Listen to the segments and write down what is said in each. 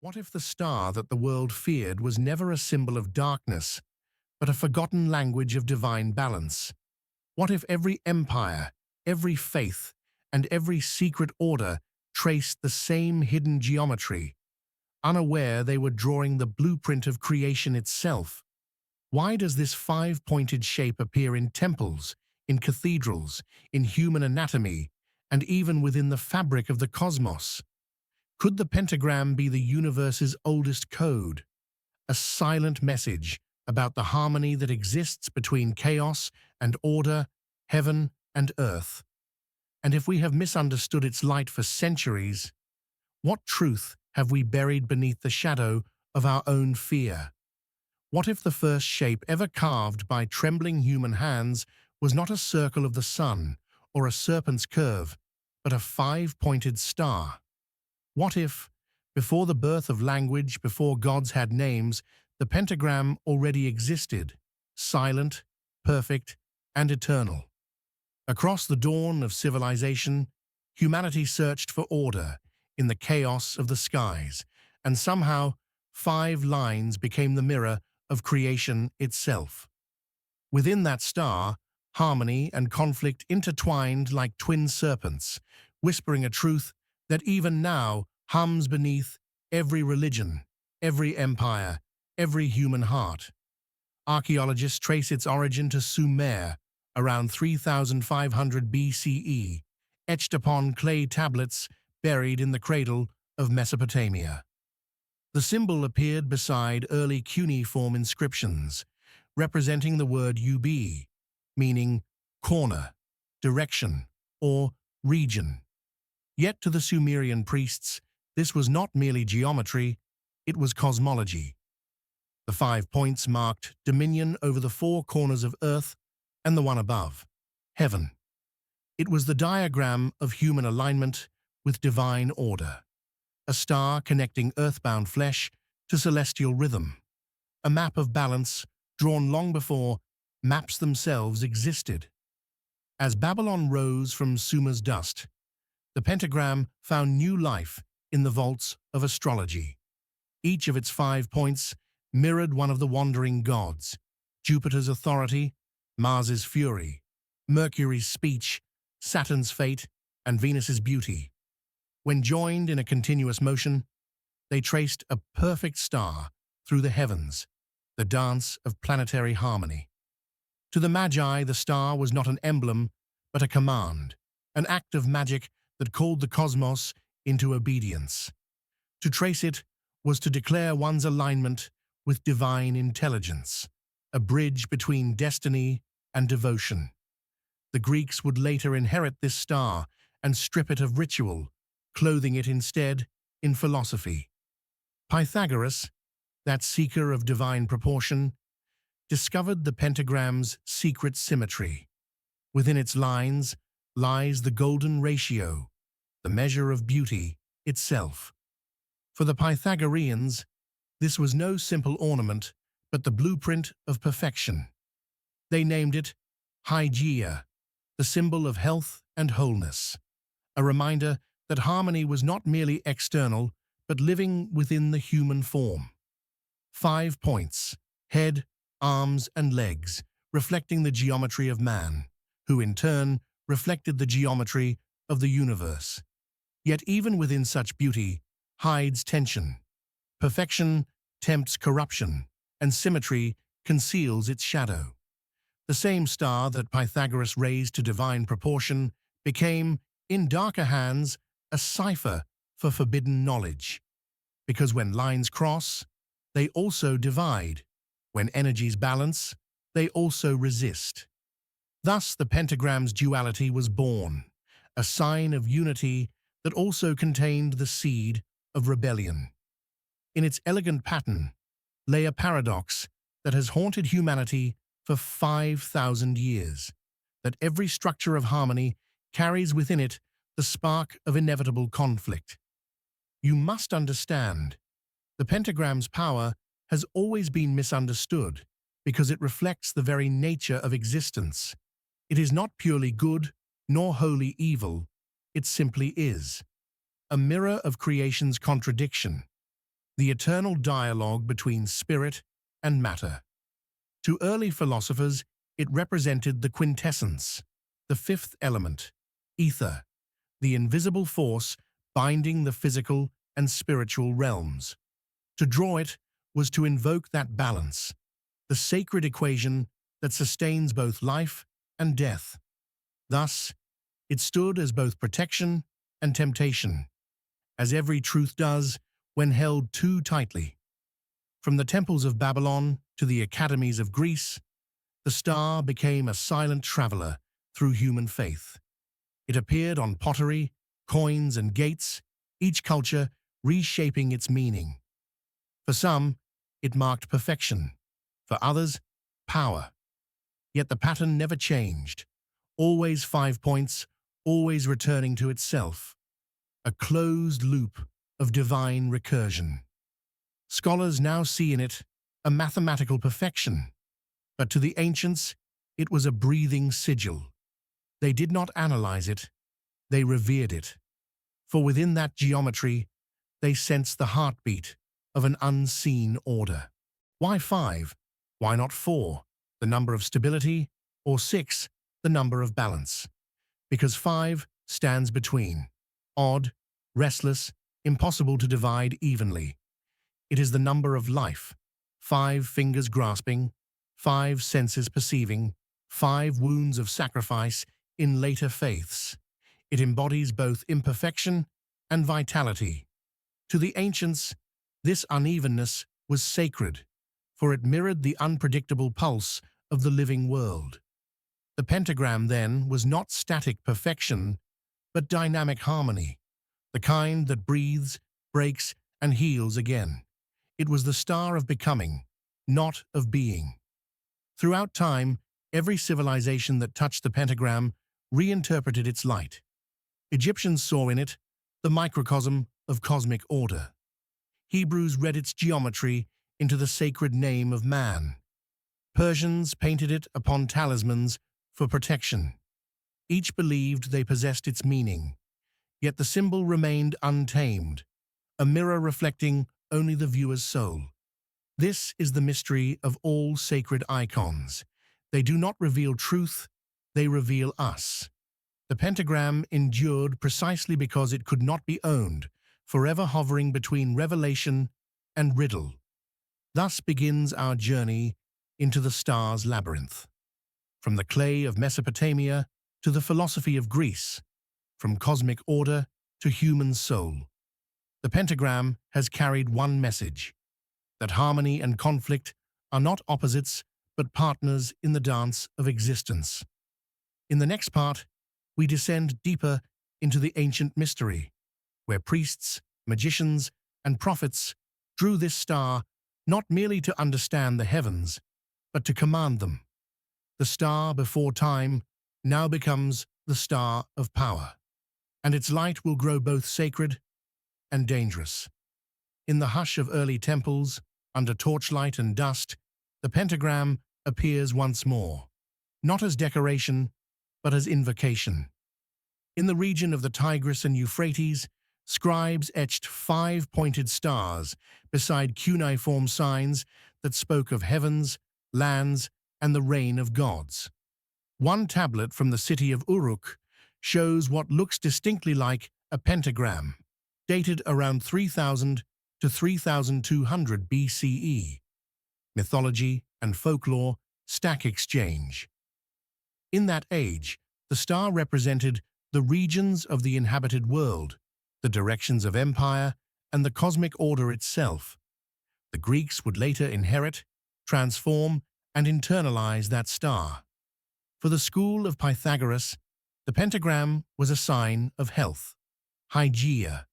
What if the star that the world feared was never a symbol of darkness, but a forgotten language of divine balance? What if every empire, every faith, and every secret order traced the same hidden geometry, unaware they were drawing the blueprint of creation itself? Why does this five-pointed shape appear in temples, in cathedrals, in human anatomy, and even within the fabric of the cosmos? Could the pentagram be the universe's oldest code, a silent message about the harmony that exists between chaos and order, heaven and earth? And if we have misunderstood its light for centuries, what truth have we buried beneath the shadow of our own fear? What if the first shape ever carved by trembling human hands was not a circle of the sun or a serpent's curve, but a five-pointed star? What if, before the birth of language, before gods had names, the pentagram already existed, silent, perfect, and eternal? Across the dawn of civilization, humanity searched for order in the chaos of the skies, and somehow five lines became the mirror of creation itself. Within that star, harmony and conflict intertwined like twin serpents, whispering a truth that even now hums beneath every religion, every empire, every human heart. Archaeologists trace its origin to Sumer, around 3500 BCE, etched upon clay tablets buried in the cradle of Mesopotamia. The symbol appeared beside early cuneiform inscriptions, representing the word Ub, meaning corner, direction, or region. Yet to the Sumerian priests, this was not merely geometry, it was cosmology. The 5 points marked dominion over the 4 corners of earth and the one above, heaven. It was the diagram of human alignment with divine order, a star connecting earthbound flesh to celestial rhythm, a map of balance drawn long before maps themselves existed. As Babylon rose from Sumer's dust, the pentagram found new life in the vaults of astrology. Each of its 5 points mirrored one of the wandering gods: Jupiter's authority, Mars's fury, Mercury's speech, Saturn's fate, and Venus's beauty. When joined in a continuous motion, they traced a perfect star through the heavens, the dance of planetary harmony. To the Magi, the star was not an emblem, but a command, an act of magic that called the cosmos into obedience. To trace it was to declare one's alignment with divine intelligence, a bridge between destiny and devotion. The Greeks would later inherit this star and strip it of ritual, clothing it instead in philosophy. Pythagoras, that seeker of divine proportion, discovered the pentagram's secret symmetry. Within its lines lies the golden ratio, the measure of beauty itself. For the Pythagoreans, this was no simple ornament, but the blueprint of perfection. They named it Hygeia, the symbol of health and wholeness, a reminder that harmony was not merely external, but living within the human form. 5 points, head, arms, and legs, reflecting the geometry of man, who in turn reflected the geometry of the universe. Yet even within such beauty hides tension. Perfection tempts corruption, and symmetry conceals its shadow. The same star that Pythagoras raised to divine proportion became, in darker hands, a cipher for forbidden knowledge. Because when lines cross, they also divide. When energies balance, they also resist. Thus the pentagram's duality was born, a sign of unity that also contained the seed of rebellion. In its elegant pattern lay a paradox that has haunted humanity for 5,000 years, that every structure of harmony carries within it the spark of inevitable conflict. You must understand, the pentagram's power has always been misunderstood because it reflects the very nature of existence. It is not purely good nor wholly evil, it simply is. A mirror of creation's contradiction. the eternal dialogue between spirit and matter. To early philosophers, it represented the quintessence, the fifth element, ether, the invisible force binding the physical and spiritual realms. To draw it was to invoke that balance, the sacred equation that sustains both life and death. Thus, it stood as both protection and temptation, as every truth does when held too tightly. From the temples of Babylon to the academies of Greece, the star became a silent traveler through human faith. It appeared on pottery, coins, and gates, each culture reshaping its meaning. For some, it marked perfection. For others, power. Yet the pattern never changed. Always 5 points, always returning to itself. A closed loop of divine recursion. Scholars now see in it a mathematical perfection, but to the ancients, it was a breathing sigil. They did not analyze it, they revered it. For within that geometry, they sensed the heartbeat of an unseen order. Why 5? Why not 4, the number of stability, or 6, the number of balance? Because 5 stands between, odd, restless, impossible to divide evenly. It is the number of life, 5 fingers grasping, 5 senses perceiving, 5 wounds of sacrifice in later faiths. It embodies both imperfection and vitality. To the ancients, this unevenness was sacred, for it mirrored the unpredictable pulse of the living world. The pentagram, then, was not static perfection, but dynamic harmony, the kind that breathes, breaks, and heals again. It was the star of becoming, not of being. Throughout time, every civilization that touched the pentagram reinterpreted its light. Egyptians saw in it the microcosm of cosmic order. Hebrews read its geometry into the sacred name of man. Persians painted it upon talismans for protection. Each believed they possessed its meaning, yet the symbol remained untamed, a mirror reflecting only the viewer's soul. This is the mystery of all sacred icons. They do not reveal truth, they reveal us. The pentagram endured precisely because it could not be owned, forever hovering between revelation and riddle. Thus begins our journey into the star's labyrinth. From the clay of Mesopotamia to the philosophy of Greece, from cosmic order to human soul. The pentagram has carried one message, that harmony and conflict are not opposites but partners in the dance of existence. In the next part, we descend deeper into the ancient mystery, where priests, magicians, and prophets drew this star not merely to understand the heavens, but to command them. The star before time now becomes the star of power, and its light will grow both sacred and dangerous. In the hush of early temples, under torchlight and dust, the pentagram appears once more, not as decoration, but as invocation. In the region of the Tigris and Euphrates, scribes etched 5-pointed stars beside cuneiform signs that spoke of heavens, lands, and the reign of gods. One tablet from the city of Uruk shows what looks distinctly like a pentagram, dated around 3000 to 3200 BCE. Mythology and folklore stack exchange. In that age, the star represented the regions of the inhabited world, the directions of empire, and the cosmic order itself. The Greeks would later inherit, transform, and internalize that star. For the school of Pythagoras, the pentagram was a sign of health, hygeia,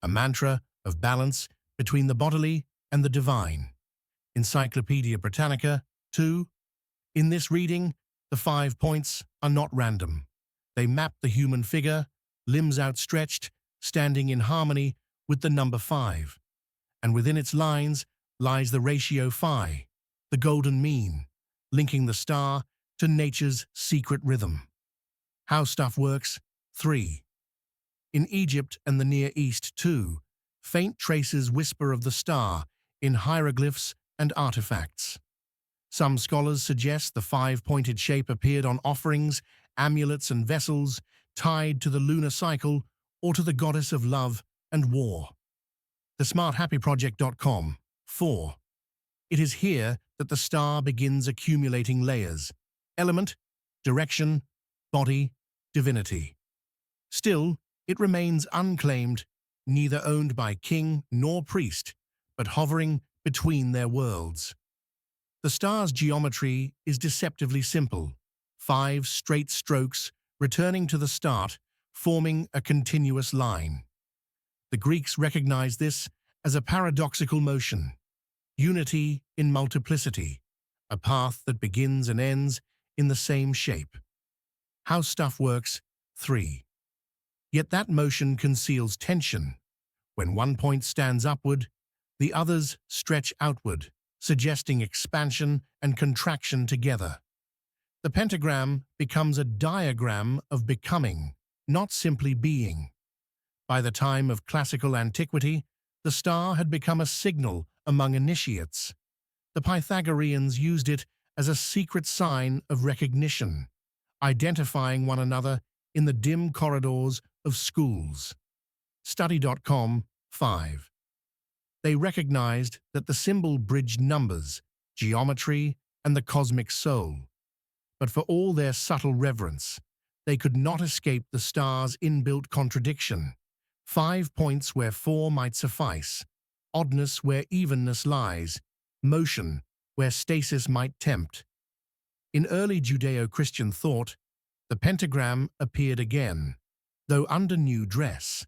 a mantra of balance between the bodily and the divine. Encyclopedia Britannica, 2. In this reading, the 5 points are not random. They map the human figure, limbs outstretched, standing in harmony with the number 5. And within its lines lies the ratio phi, the golden mean, linking the star to nature's secret rhythm. How stuff works, 3. In Egypt and the Near East, too, faint traces whisper of the star in hieroglyphs and artifacts. Some scholars suggest the five-pointed shape appeared on offerings, amulets and vessels tied to the lunar cycle or to the goddess of love and war. TheSmartHappyProject.com. 4. It is here that the star begins accumulating layers: element, direction, body, divinity. Still, it remains unclaimed, neither owned by king nor priest, but hovering between their worlds. The star's geometry is deceptively simple: 5 straight strokes returning to the start, forming a continuous line. The Greeks recognized this as a paradoxical motion, unity in multiplicity, a path that begins and ends in the same shape. How stuff works. 3. Yet that motion conceals tension. When one point stands upward, the others stretch outward, suggesting expansion and contraction together. The pentagram becomes a diagram of becoming, not simply being. By the time of classical antiquity, the star had become a signal among initiates. The Pythagoreans used it as a secret sign of recognition, identifying one another in the dim corridors of schools. Study.com. 5. They recognized that the symbol bridged numbers, geometry, and the cosmic soul. But for all their subtle reverence, they could not escape the star's inbuilt contradiction: 5 points where 4 might suffice, oddness where evenness lies, motion where stasis might tempt. In early Judeo-Christian thought, the pentagram appeared again, though under new dress.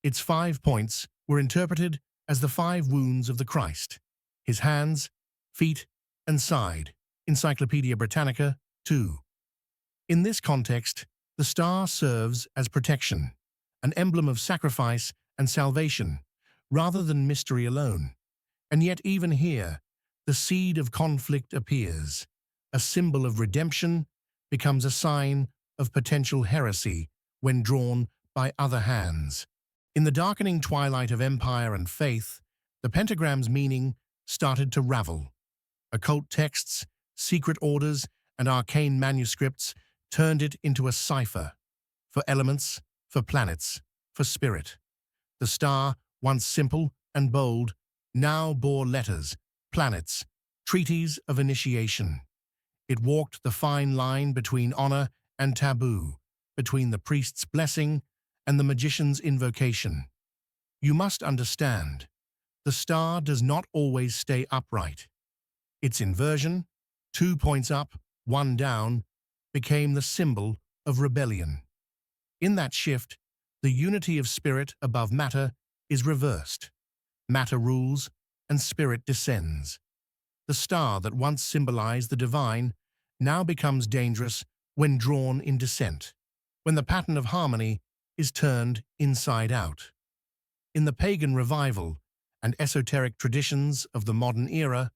Its 5 points were interpreted as the 5 wounds of the Christ: his hands, feet, and side. Encyclopedia Britannica. 2. In this context, the star serves as protection, an emblem of sacrifice and salvation, rather than mystery alone. And yet even here, the seed of conflict appears. A symbol of redemption becomes a sign of potential heresy when drawn by other hands. In the darkening twilight of empire and faith, the pentagram's meaning started to ravel. Occult texts, secret orders, and arcane manuscripts turned it into a cipher for elements, for planets, for spirit. The star, once simple and bold, now bore letters, planets, treaties of initiation. It walked the fine line between honor and taboo, between the priest's blessing and the magician's invocation. You must understand, the star does not always stay upright. Its inversion, 2 points up, 1 down, became the symbol of rebellion. In that shift, the unity of spirit above matter is reversed. Matter rules and spirit descends. The star that once symbolized the divine now becomes dangerous when drawn in descent, when the pattern of harmony is turned inside out. In the pagan revival and esoteric traditions of the modern era,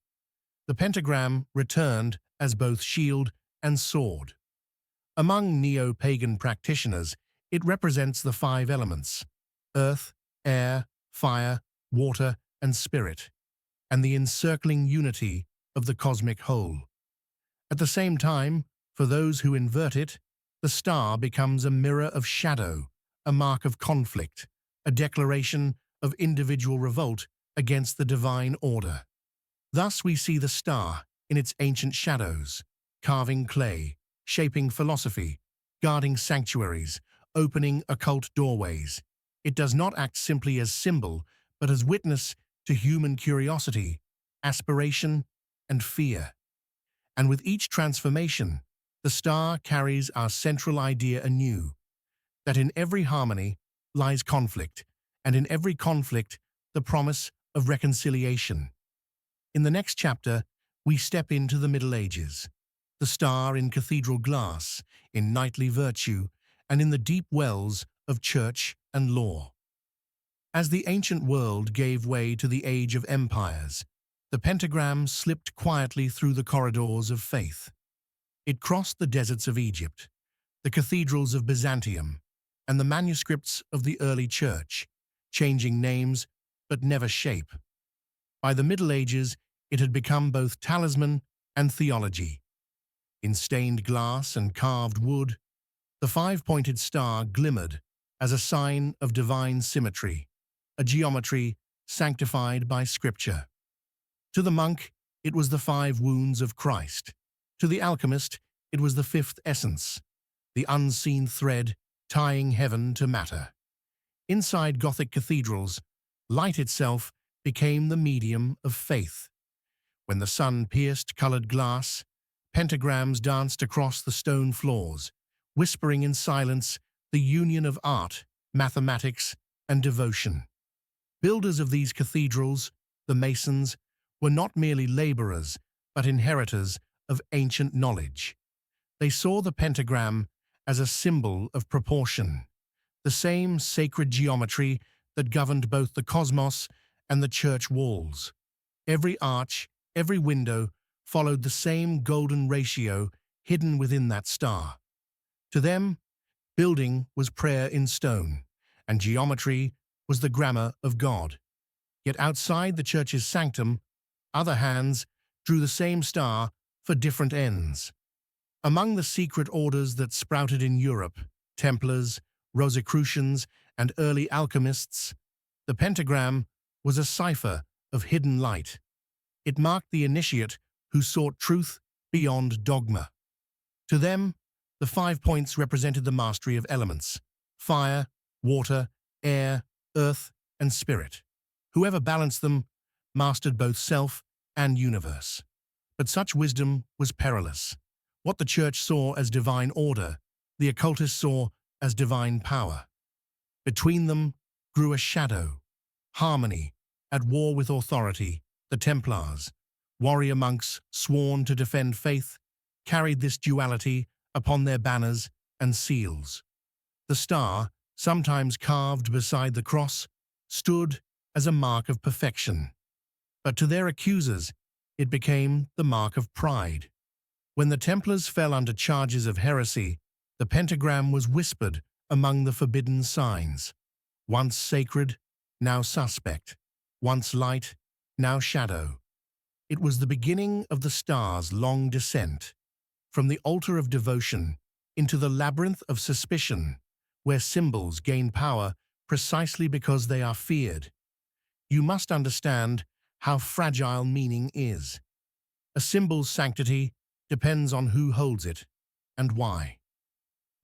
the pentagram returned as both shield and sword. Among neo-pagan practitioners, it represents the 5 elements: earth, air, fire, water, and spirit, and the encircling unity of the cosmic whole. At the same time, for those who invert it, the star becomes a mirror of shadow, a mark of conflict, a declaration of individual revolt against the divine order. Thus we see the star in its ancient shadows, carving clay, shaping philosophy, guarding sanctuaries, opening occult doorways. It does not act simply as symbol, but as witness to human curiosity, aspiration, and fear. And with each transformation, the star carries our central idea anew, that in every harmony lies conflict, and in every conflict the promise of reconciliation. In the next chapter, we step into the Middle Ages, the star in cathedral glass, in knightly virtue, and in the deep wells of church and law. As the ancient world gave way to the age of empires, the pentagram slipped quietly through the corridors of faith. It crossed the deserts of Egypt, the cathedrals of Byzantium, and the manuscripts of the early church, changing names but never shape. By the Middle Ages, it had become both talisman and theology. In stained glass and carved wood, the five-pointed star glimmered as a sign of divine symmetry, a geometry sanctified by Scripture. To the monk, it was the five wounds of Christ. To the alchemist, it was the fifth essence, the unseen thread tying heaven to matter. Inside Gothic cathedrals, light itself became the medium of faith. When the sun pierced colored glass, pentagrams danced across the stone floors, whispering in silence the union of art, mathematics, and devotion. Builders of these cathedrals, the masons, were not merely laborers, but inheritors of ancient knowledge. They saw the pentagram as a symbol of proportion, the same sacred geometry that governed both the cosmos and the church walls. Every arch, every window followed the same golden ratio hidden within that star. To them, building was prayer in stone, and geometry was the grammar of God. Yet outside the church's sanctum, other hands drew the same star for different ends. Among the secret orders that sprouted in Europe, Templars, Rosicrucians, and early alchemists, the pentagram was a cipher of hidden light. It marked the initiate who sought truth beyond dogma. To them, the 5 points represented the mastery of elements: fire, water, air, earth, and spirit. Whoever balanced them mastered both self and universe. But such wisdom was perilous. What the church saw as divine order, the occultists saw as divine power. Between them grew a shadow, harmony, at war with authority. The Templars, warrior monks sworn to defend faith, carried this duality upon their banners and seals. The star, sometimes carved beside the cross, stood as a mark of perfection. But to their accusers, it became the mark of pride. When the Templars fell under charges of heresy, the pentagram was whispered among the forbidden signs. Once sacred, now suspect. Once light, now shadow. It was the beginning of the star's long descent, from the altar of devotion into the labyrinth of suspicion, where symbols gain power precisely because they are feared. You must understand how fragile meaning is. A symbol's sanctity depends on who holds it and why.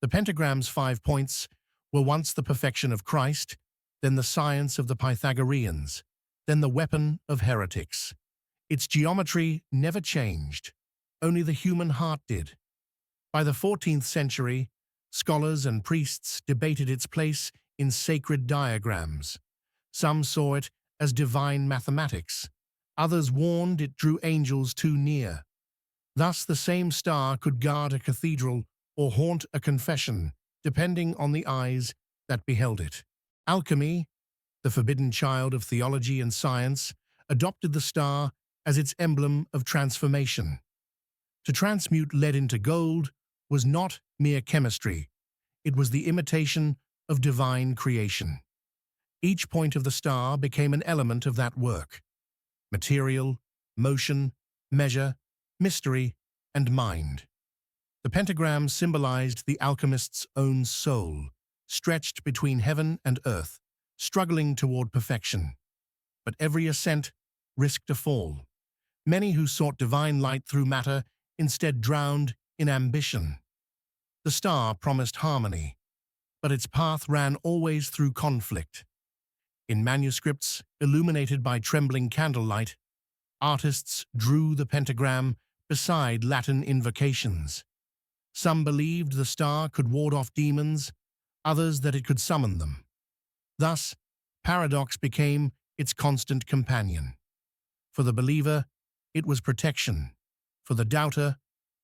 The pentagram's 5 points were once the perfection of Christ, then the science of the Pythagoreans, then the weapon of heretics. Its geometry never changed, only the human heart did. By the 14th century, scholars and priests debated its place in sacred diagrams. Some saw it as divine mathematics. Others warned it drew angels too near. Thus, the same star could guard a cathedral or haunt a confession, depending on the eyes that beheld it. Alchemy, the forbidden child of theology and science, adopted the star as its emblem of transformation. To transmute lead into gold was not mere chemistry. It was the imitation of divine creation. Each point of the star became an element of that work: material, motion, measure, mystery, and mind. The pentagram symbolized the alchemist's own soul, stretched between heaven and earth, struggling toward perfection. But every ascent risked a fall. Many who sought divine light through matter instead drowned in ambition. The star promised harmony, but its path ran always through conflict. In manuscripts illuminated by trembling candlelight, artists drew the pentagram beside Latin invocations. Some believed the star could ward off demons, others that it could summon them. Thus, paradox became its constant companion. For the believer, it was protection. For the doubter,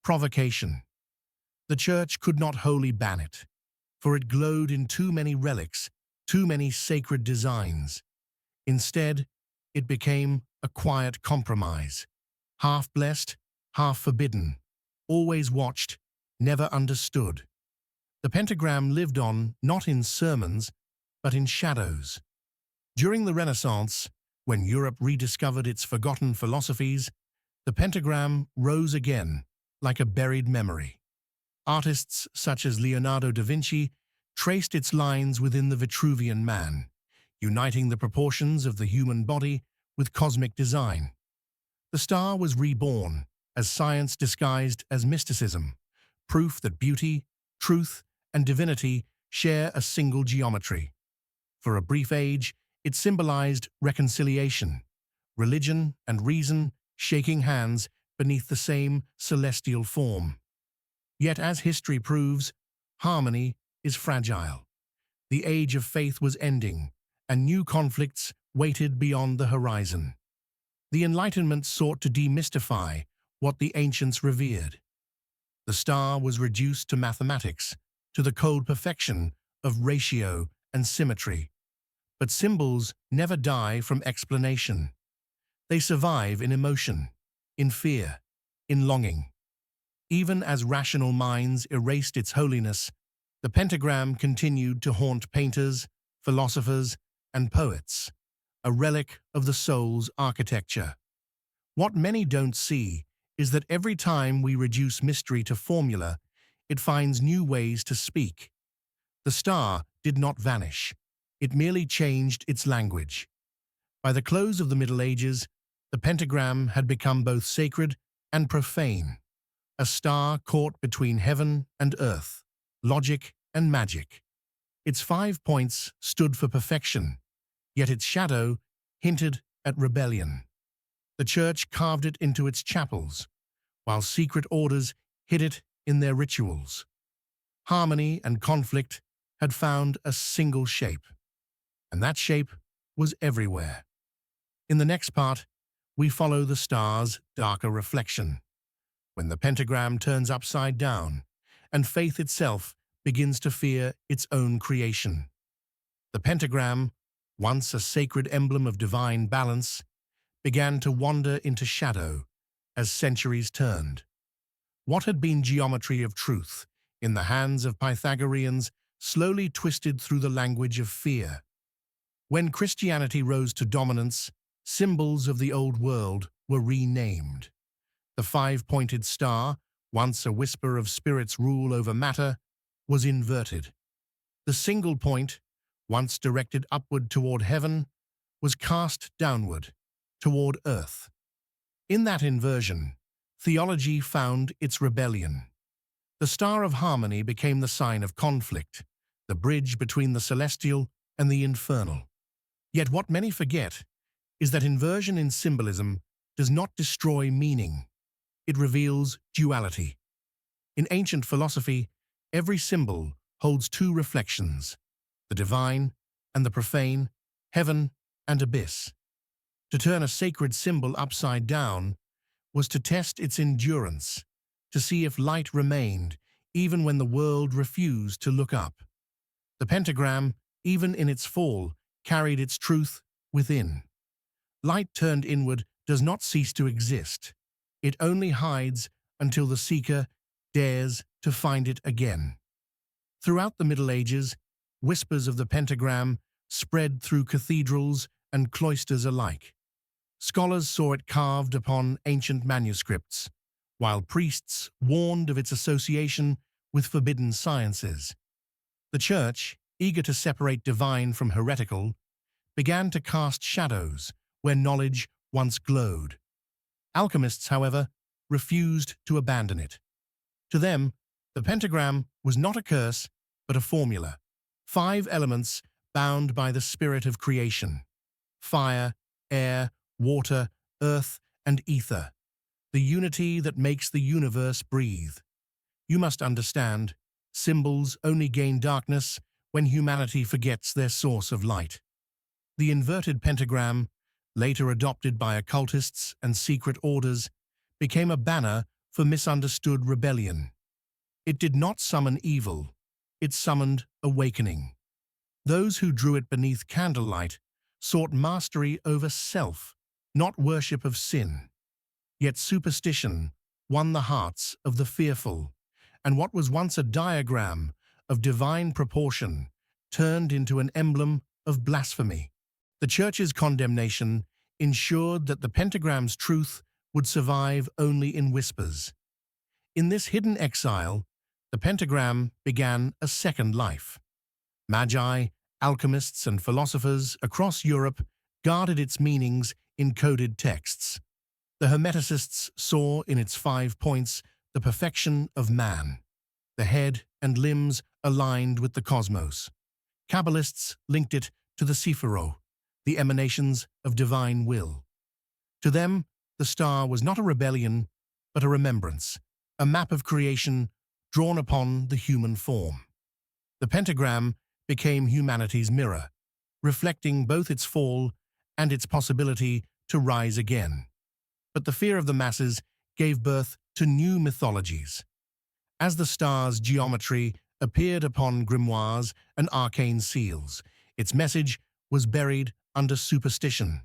provocation. The church could not wholly ban it, for it glowed in too many relics, too many sacred designs. Instead, it became a quiet compromise, half blessed, half forbidden, always watched, never understood. The pentagram lived on not in sermons, but in shadows. During the Renaissance, when Europe rediscovered its forgotten philosophies, the pentagram rose again, like a buried memory. Artists such as Leonardo da Vinci traced its lines within the Vitruvian Man, uniting the proportions of the human body with cosmic design. The star was reborn as science disguised as mysticism, proof that beauty, truth, and divinity share a single geometry. For a brief age, it symbolized reconciliation, religion and reason shaking hands beneath the same celestial form. Yet, as history proves, harmony is fragile. The age of faith was ending, and new conflicts waited beyond the horizon. The Enlightenment sought to demystify what the ancients revered. The star was reduced to mathematics, to the cold perfection of ratio and symmetry. But symbols never die from explanation. They survive in emotion, in fear, in longing. Even as rational minds erased its holiness, the pentagram continued to haunt painters, philosophers, and poets, a relic of the soul's architecture. What many don't see is that every time we reduce mystery to formula, it finds new ways to speak. The star did not vanish. It merely changed its language. By the close of the Middle Ages, the pentagram had become both sacred and profane, a star caught between heaven and earth, logic and magic. Its 5 points stood for perfection, yet its shadow hinted at rebellion. The Church carved it into its chapels, while secret orders hid it in their rituals. Harmony and conflict had found a single shape, and that shape was everywhere. In the next part, we follow the star's darker reflection, when the pentagram turns upside down, and faith itself begins to fear its own creation. The pentagram, once a sacred emblem of divine balance, began to wander into shadow as centuries turned. What had been geometry of truth in the hands of Pythagoreans slowly twisted through the language of fear. When Christianity rose to dominance, symbols of the old world were renamed. The 5-pointed star, once a whisper of spirit's rule over matter, was inverted. The single point, once directed upward toward heaven, was cast downward, toward earth. In that inversion, theology found its rebellion. The star of harmony became the sign of conflict, the bridge between the celestial and the infernal. Yet what many forget is that inversion in symbolism does not destroy meaning. It reveals duality. In ancient philosophy, every symbol holds two reflections, the divine and the profane, heaven and abyss. To turn a sacred symbol upside down was to test its endurance, to see if light remained even when the world refused to look up. The pentagram, even in its fall, carried its truth within. Light turned inward does not cease to exist. It only hides until the seeker dares to find it again. Throughout the Middle Ages, whispers of the pentagram spread through cathedrals and cloisters alike. Scholars saw it carved upon ancient manuscripts, while priests warned of its association with forbidden sciences. The Church, eager to separate divine from heretical, began to cast shadows where knowledge once glowed. Alchemists, however, refused to abandon it. To them, the pentagram was not a curse, but a formula. 5 elements bound by the spirit of creation: fire, air, water, earth, and ether, the unity that makes the universe breathe. You must understand, symbols only gain darkness when humanity forgets their source of light. The inverted pentagram, later adopted by occultists and secret orders, became a banner for misunderstood rebellion. It did not summon evil, it summoned awakening. Those who drew it beneath candlelight sought mastery over self, not worship of sin. Yet superstition won the hearts of the fearful, and what was once a diagram of divine proportion turned into an emblem of blasphemy. The Church's condemnation ensured that the pentagram's truth would survive only in whispers. In this hidden exile, the pentagram began a second life. Magi, alchemists, and philosophers across Europe guarded its meanings in coded texts. The Hermeticists saw in its 5 points the perfection of man, the head and limbs aligned with the cosmos. Kabbalists linked it to the Sephirot, the emanations of divine will. To them, the star was not a rebellion, but a remembrance, a map of creation drawn upon the human form. The pentagram became humanity's mirror, reflecting both its fall and its possibility to rise again. But the fear of the masses gave birth to new mythologies. As the star's geometry appeared upon grimoires and arcane seals, its message was buried under superstition.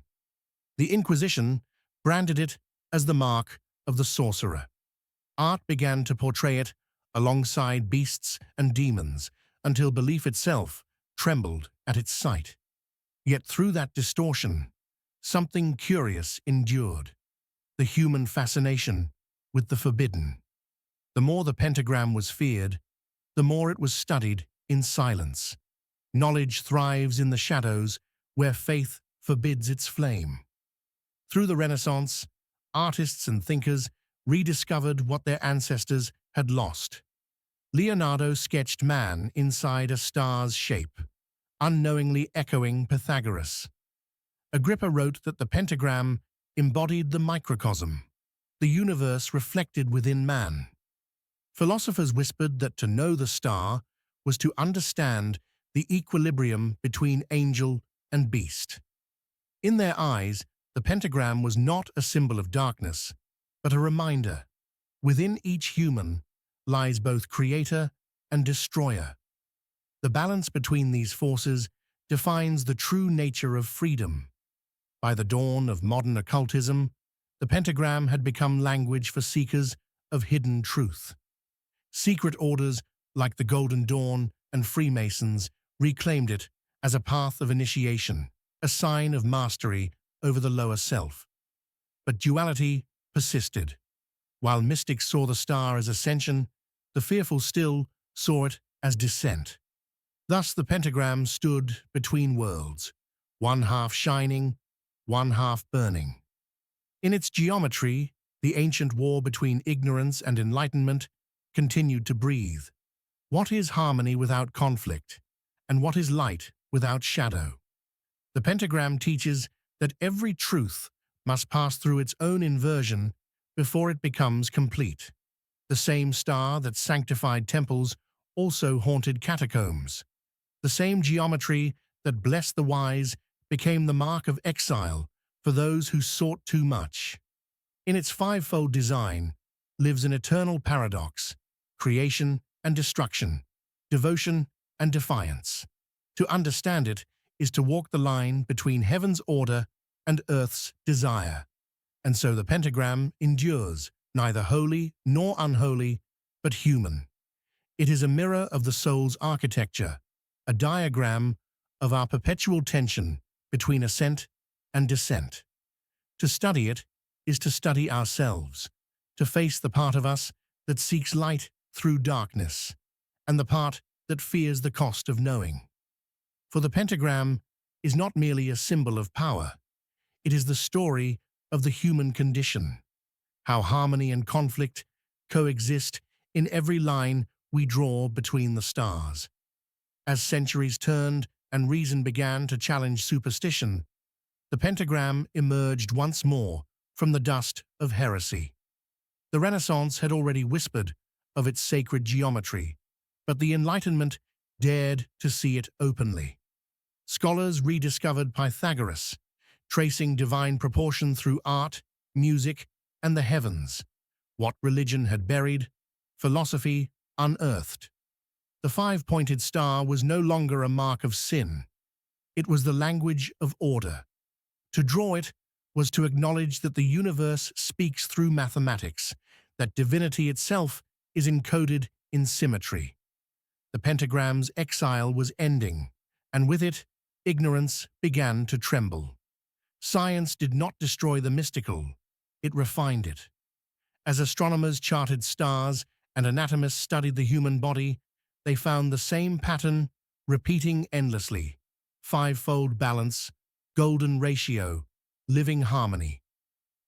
The Inquisition branded it as the mark of the sorcerer. Art began to portray it alongside beasts and demons until belief itself trembled at its sight. Yet through that distortion, something curious endured: the human fascination with the forbidden. The more the pentagram was feared, the more it was studied in silence. Knowledge thrives in the shadows where faith forbids its flame. Through the Renaissance, artists and thinkers rediscovered what their ancestors had lost. Leonardo sketched man inside a star's shape, unknowingly echoing Pythagoras. Agrippa wrote that the pentagram embodied the microcosm, the universe reflected within man. Philosophers whispered that to know the star was to understand the equilibrium between angel and beast. In their eyes, the pentagram was not a symbol of darkness, but a reminder: within each human lies both creator and destroyer. The balance between these forces defines the true nature of freedom. By the dawn of modern occultism, the pentagram had become language for seekers of hidden truth. Secret orders like the Golden Dawn and Freemasons reclaimed it as a path of initiation, a sign of mastery over the lower self. But duality persisted. While mystics saw the star as ascension, the fearful still saw it as descent. Thus the pentagram stood between worlds, one half shining, one half burning. In its geometry, the ancient war between ignorance and enlightenment continued to breathe. What is harmony without conflict, and what is light without shadow? The pentagram teaches that every truth must pass through its own inversion before it becomes complete. The same star that sanctified temples also haunted catacombs. The same geometry that blessed the wise became the mark of exile for those who sought too much. In its fivefold design lives an eternal paradox: creation and destruction, devotion and defiance. To understand it is to walk the line between heaven's order and earth's desire. And so the pentagram endures, neither holy nor unholy, but human. It is a mirror of the soul's architecture, a diagram of our perpetual tension between ascent and descent. To study it is to study ourselves, to face the part of us that seeks light through darkness, and the part that fears the cost of knowing. For the pentagram is not merely a symbol of power, it is the story of the human condition, how harmony and conflict coexist in every line we draw between the stars. As centuries turned and reason began to challenge superstition, the pentagram emerged once more from the dust of heresy. The Renaissance had already whispered of its sacred geometry, but the Enlightenment dared to see it openly. Scholars rediscovered Pythagoras, tracing divine proportion through art, music, and the heavens. What religion had buried, philosophy unearthed. The five-pointed star was no longer a mark of sin. It was the language of order. To draw it was to acknowledge that the universe speaks through mathematics, that divinity itself is encoded in symmetry. The pentagram's exile was ending, and with it, ignorance began to tremble. Science did not destroy the mystical, it refined it. As astronomers charted stars and anatomists studied the human body, they found the same pattern repeating endlessly: fivefold balance, golden ratio, living harmony.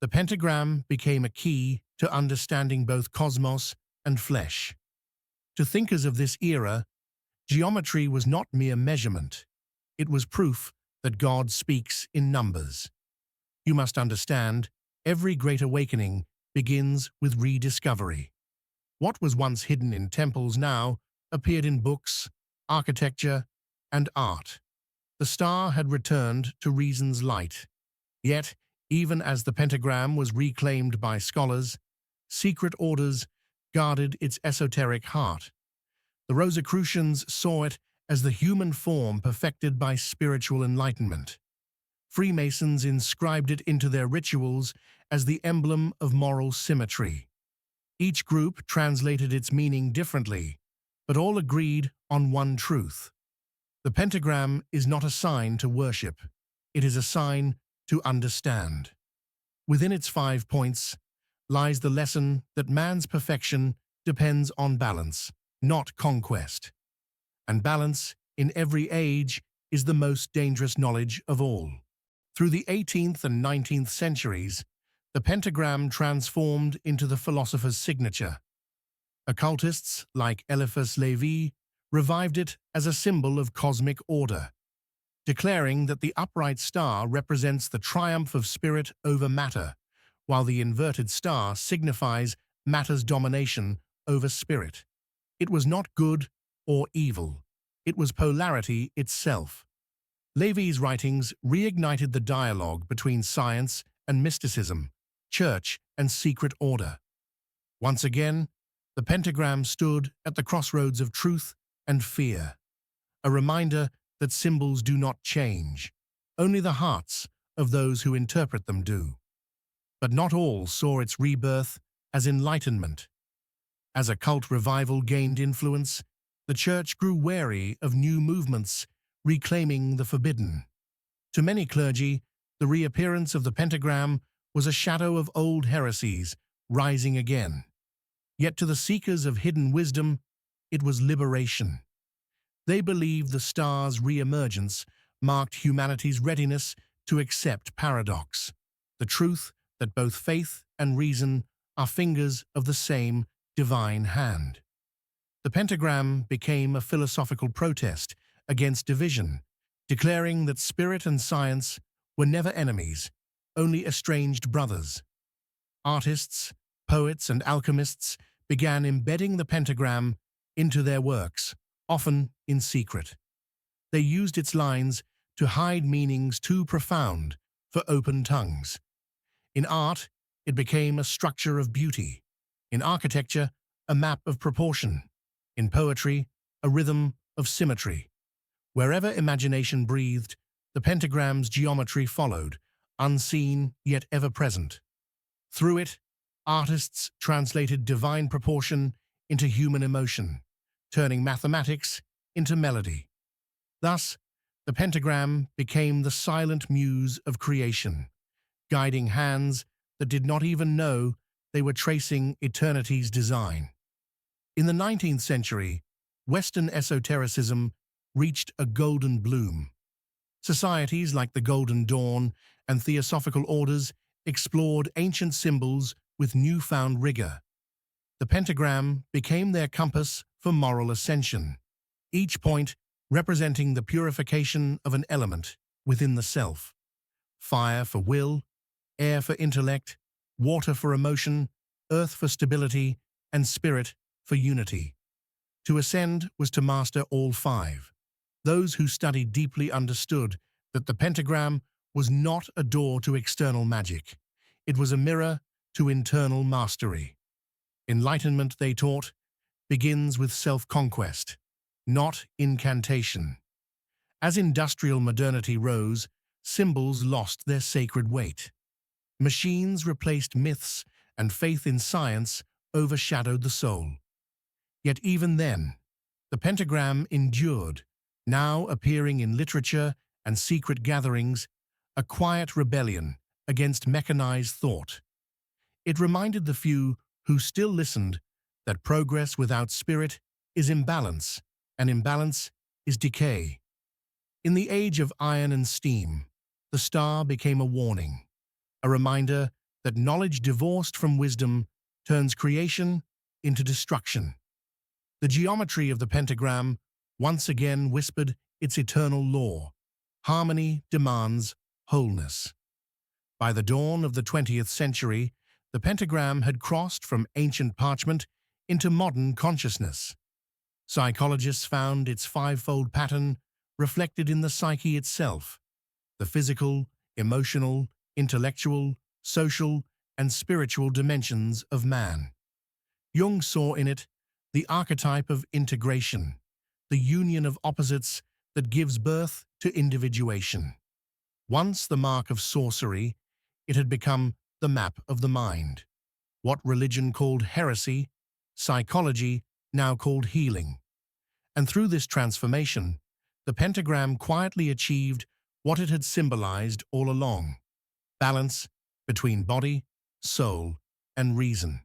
The pentagram became a key to understanding both cosmos and flesh. To thinkers of this era, geometry was not mere measurement. It was proof that God speaks in numbers. You must understand, every great awakening begins with rediscovery. What was once hidden in temples now appeared in books, architecture, and art. The star had returned to reason's light. Yet, even as the pentagram was reclaimed by scholars, secret orders guarded its esoteric heart. The Rosicrucians saw it as the human form perfected by spiritual enlightenment. Freemasons inscribed it into their rituals as the emblem of moral symmetry. Each group translated its meaning differently, but all agreed on one truth. The pentagram is not a sign to worship, it is a sign to understand. Within its 5 points lies the lesson that man's perfection depends on balance, not conquest. And balance, in every age, is the most dangerous knowledge of all. Through the 18th and 19th centuries, the pentagram transformed into the philosopher's signature. Occultists like Eliphas Levi revived it as a symbol of cosmic order, declaring that the upright star represents the triumph of spirit over matter, while the inverted star signifies matter's domination over spirit. It was not good or evil, it was polarity itself. Levi's writings reignited the dialogue between science and mysticism, church and secret order. Once again, the pentagram stood at the crossroads of truth and fear, a reminder that symbols do not change, only the hearts of those who interpret them do. But not all saw its rebirth as enlightenment. As occult revival gained influence, the church grew wary of new movements reclaiming the forbidden. To many clergy, the reappearance of the pentagram was a shadow of old heresies rising again. Yet to the seekers of hidden wisdom, it was liberation. They believed the star's re-emergence marked humanity's readiness to accept paradox, the truth that both faith and reason are fingers of the same divine hand. The pentagram became a philosophical protest against division, declaring that spirit and science were never enemies, only estranged brothers. Artists, poets, and alchemists began embedding the pentagram into their works, often in secret. They used its lines to hide meanings too profound for open tongues. In art, it became a structure of beauty. In architecture, a map of proportion. In poetry, a rhythm of symmetry. Wherever imagination breathed, the pentagram's geometry followed, unseen yet ever present. Through it, artists translated divine proportion into human emotion, turning mathematics into melody. Thus, the pentagram became the silent muse of creation, guiding hands that did not even know they were tracing eternity's design. In the 19th century, Western esotericism reached a golden bloom. Societies like the Golden Dawn and theosophical orders explored ancient symbols with newfound rigor. The pentagram became their compass for moral ascension, each point representing the purification of an element within the self. Fire for will, air for intellect, water for emotion, earth for stability, and spirit for unity. To ascend was to master all 5. Those who studied deeply understood that the pentagram was not a door to external magic. It was a mirror to internal mastery. Enlightenment, they taught, begins with self-conquest, not incantation. As industrial modernity rose, symbols lost their sacred weight. Machines replaced myths, and faith in science overshadowed the soul. Yet even then, the pentagram endured, now appearing in literature and secret gatherings, a quiet rebellion against mechanized thought. It reminded the few who still listened that progress without spirit is imbalance, and imbalance is decay. In the age of iron and steam, the star became a warning, a reminder that knowledge divorced from wisdom turns creation into destruction. The geometry of the pentagram once again whispered its eternal law. Harmony demands wholeness. By the dawn of the 20th century, the pentagram had crossed from ancient parchment into modern consciousness. Psychologists found its fivefold pattern reflected in the psyche itself: the physical, emotional, intellectual, social, and spiritual dimensions of man. Jung saw in it the archetype of integration, the union of opposites that gives birth to individuation. Once the mark of sorcery, it had become the map of the mind. What religion called heresy, psychology now called healing. And through this transformation, the pentagram quietly achieved what it had symbolized all along: balance between body, soul, and reason.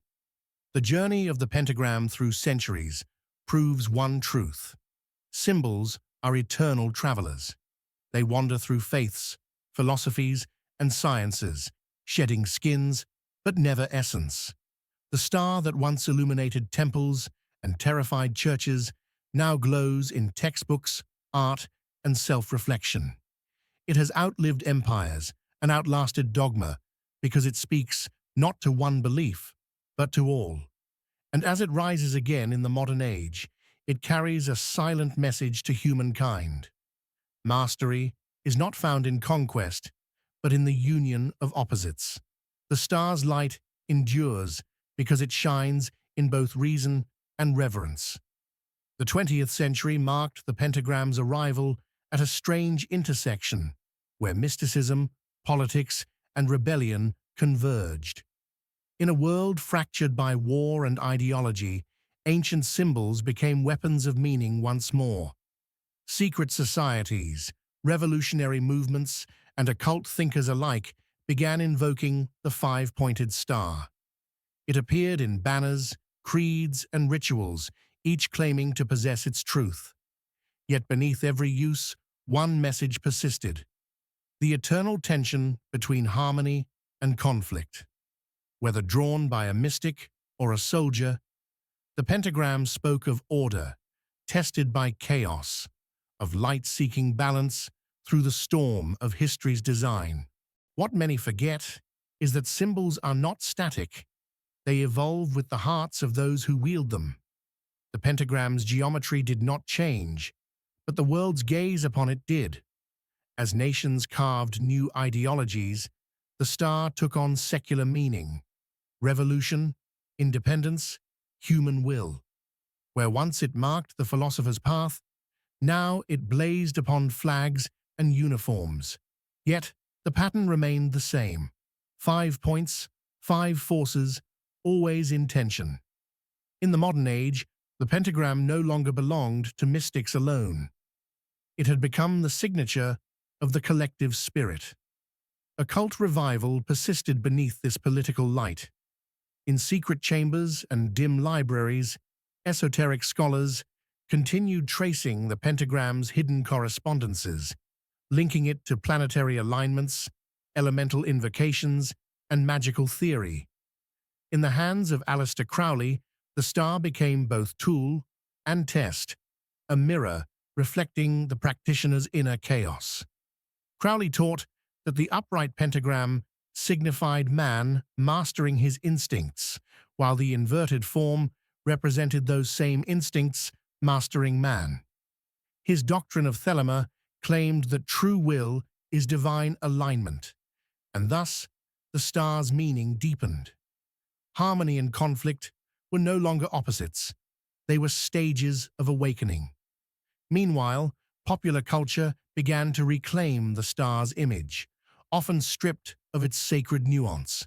The journey of the pentagram through centuries proves one truth: symbols are eternal travelers. They wander through faiths, philosophies, and sciences, shedding skins, but never essence. The star that once illuminated temples and terrified churches now glows in textbooks, art, and self-reflection. It has outlived empires and outlasted dogma because it speaks not to one belief, but to all. And as it rises again in the modern age, it carries a silent message to humankind. Mastery is not found in conquest, but in the union of opposites. The star's light endures because it shines in both reason and reverence. The 20th century marked the pentagram's arrival at a strange intersection where mysticism, politics, and rebellion converged. In a world fractured by war and ideology, ancient symbols became weapons of meaning once more. Secret societies, revolutionary movements, and occult thinkers alike began invoking the five-pointed star. It appeared in banners, creeds, and rituals, each claiming to possess its truth. Yet beneath every use, one message persisted: the eternal tension between harmony and conflict. Whether drawn by a mystic or a soldier, the pentagram spoke of order, tested by chaos, of light-seeking balance through the storm of history's design. What many forget is that symbols are not static. They evolve with the hearts of those who wield them. The pentagram's geometry did not change, but the world's gaze upon it did. As nations carved new ideologies, the star took on secular meaning: revolution, independence, human will. Where once it marked the philosopher's path, now it blazed upon flags and uniforms. Yet the pattern remained the same: 5 points, 5 forces, always in tension. In the modern age, the pentagram no longer belonged to mystics alone. It had become the signature of the collective spirit. Occult revival persisted beneath this political light. In secret chambers and dim libraries, esoteric scholars continued tracing the pentagram's hidden correspondences, linking it to planetary alignments, elemental invocations, and magical theory. In the hands of Aleister Crowley, the star became both tool and test, a mirror reflecting the practitioner's inner chaos. Crowley taught that the upright pentagram signified man mastering his instincts, while the inverted form represented those same instincts mastering man. His doctrine of thelema claimed that true will is divine alignment, and thus the star's meaning deepened. Harmony and conflict were no longer opposites. They were stages of awakening. Meanwhile, popular culture began to reclaim the star's image, often stripped of its sacred nuance.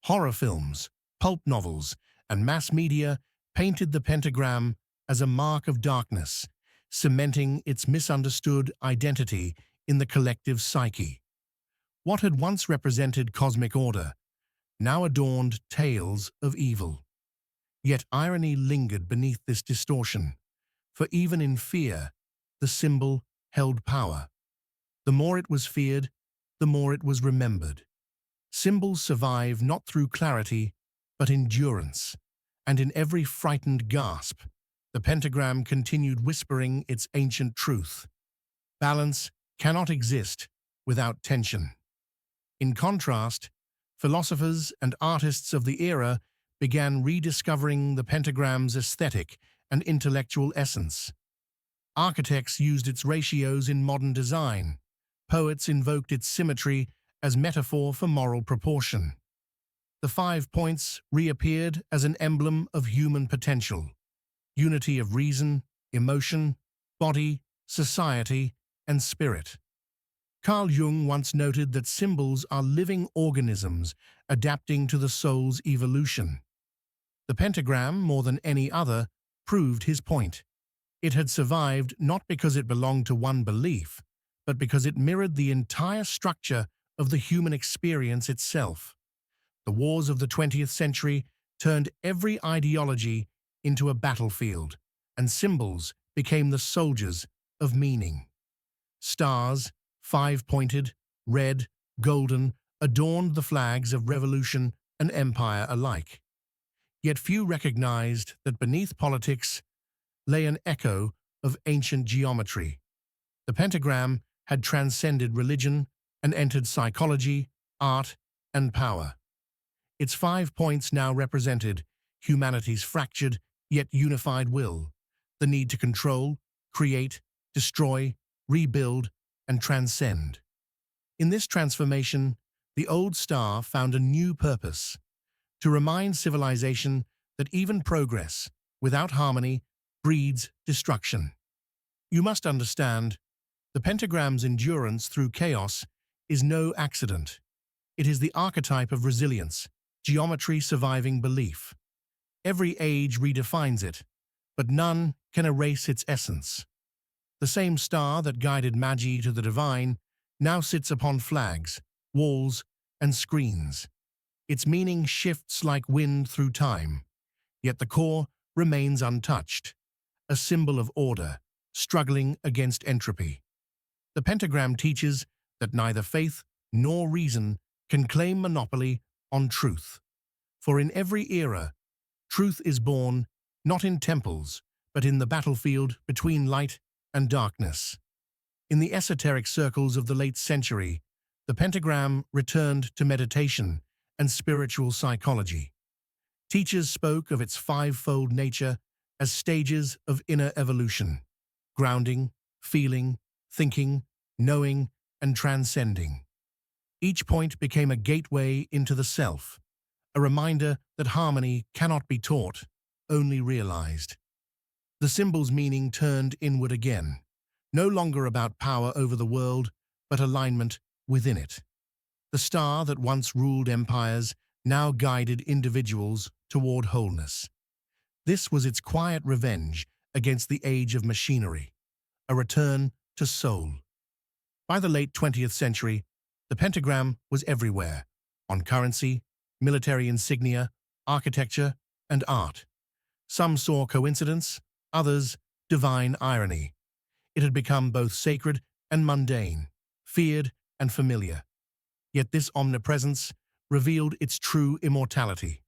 Horror films, pulp novels, and mass media painted the pentagram as a mark of darkness, cementing its misunderstood identity in the collective psyche. What had once represented cosmic order now adorned tales of evil. Yet irony lingered beneath this distortion, for even in fear, the symbol held power. The more it was feared, the more it was remembered. Symbols survive not through clarity, but endurance, and in every frightened gasp, the pentagram continued whispering its ancient truth. Balance cannot exist without tension. In contrast, philosophers and artists of the era began rediscovering the pentagram's aesthetic and intellectual essence. Architects used its ratios in modern design. Poets invoked its symmetry as metaphor for moral proportion. The 5 points reappeared as an emblem of human potential, unity of reason, emotion, body, society, and spirit. Carl Jung once noted that symbols are living organisms adapting to the soul's evolution. The pentagram, more than any other, proved his point. It had survived not because it belonged to one belief, but because it mirrored the entire structure of the human experience itself. The wars of the 20th century turned every ideology into a battlefield, and symbols became the soldiers of meaning. Stars, 5-pointed, red, golden, adorned the flags of revolution and empire alike. Yet few recognized that beneath politics lay an echo of ancient geometry. The pentagram had transcended religion and entered psychology, art, and power. Its 5 points now represented humanity's fractured yet unified will, the need to control, create, destroy, rebuild, and transcend. In this transformation, the old star found a new purpose: to remind civilization that even progress, without harmony, breeds destruction. You must understand, the pentagram's endurance through chaos is no accident. It is the archetype of resilience, geometry surviving belief. Every age redefines it, but none can erase its essence. The same star that guided Magi to the divine now sits upon flags, walls, and screens. Its meaning shifts like wind through time, yet the core remains untouched, a symbol of order, struggling against entropy. The pentagram teaches that neither faith nor reason can claim monopoly on truth. For in every era, truth is born not in temples, but in the battlefield between light and darkness. In the esoteric circles of the late century, the pentagram returned to meditation and spiritual psychology. Teachers spoke of its 5-fold nature as stages of inner evolution: grounding, feeling, thinking, knowing, and transcending. Each point became a gateway into the self, a reminder that harmony cannot be taught, only realized. The symbol's meaning turned inward again, no longer about power over the world, but alignment within it. The star that once ruled empires now guided individuals toward wholeness. This was its quiet revenge against the age of machinery, a return to soul. By the late 20th century, the pentagram was everywhere, on currency, military insignia, architecture, and art. Some saw coincidence, others divine irony. It had become both sacred and mundane, feared and familiar. Yet this omnipresence revealed its true immortality.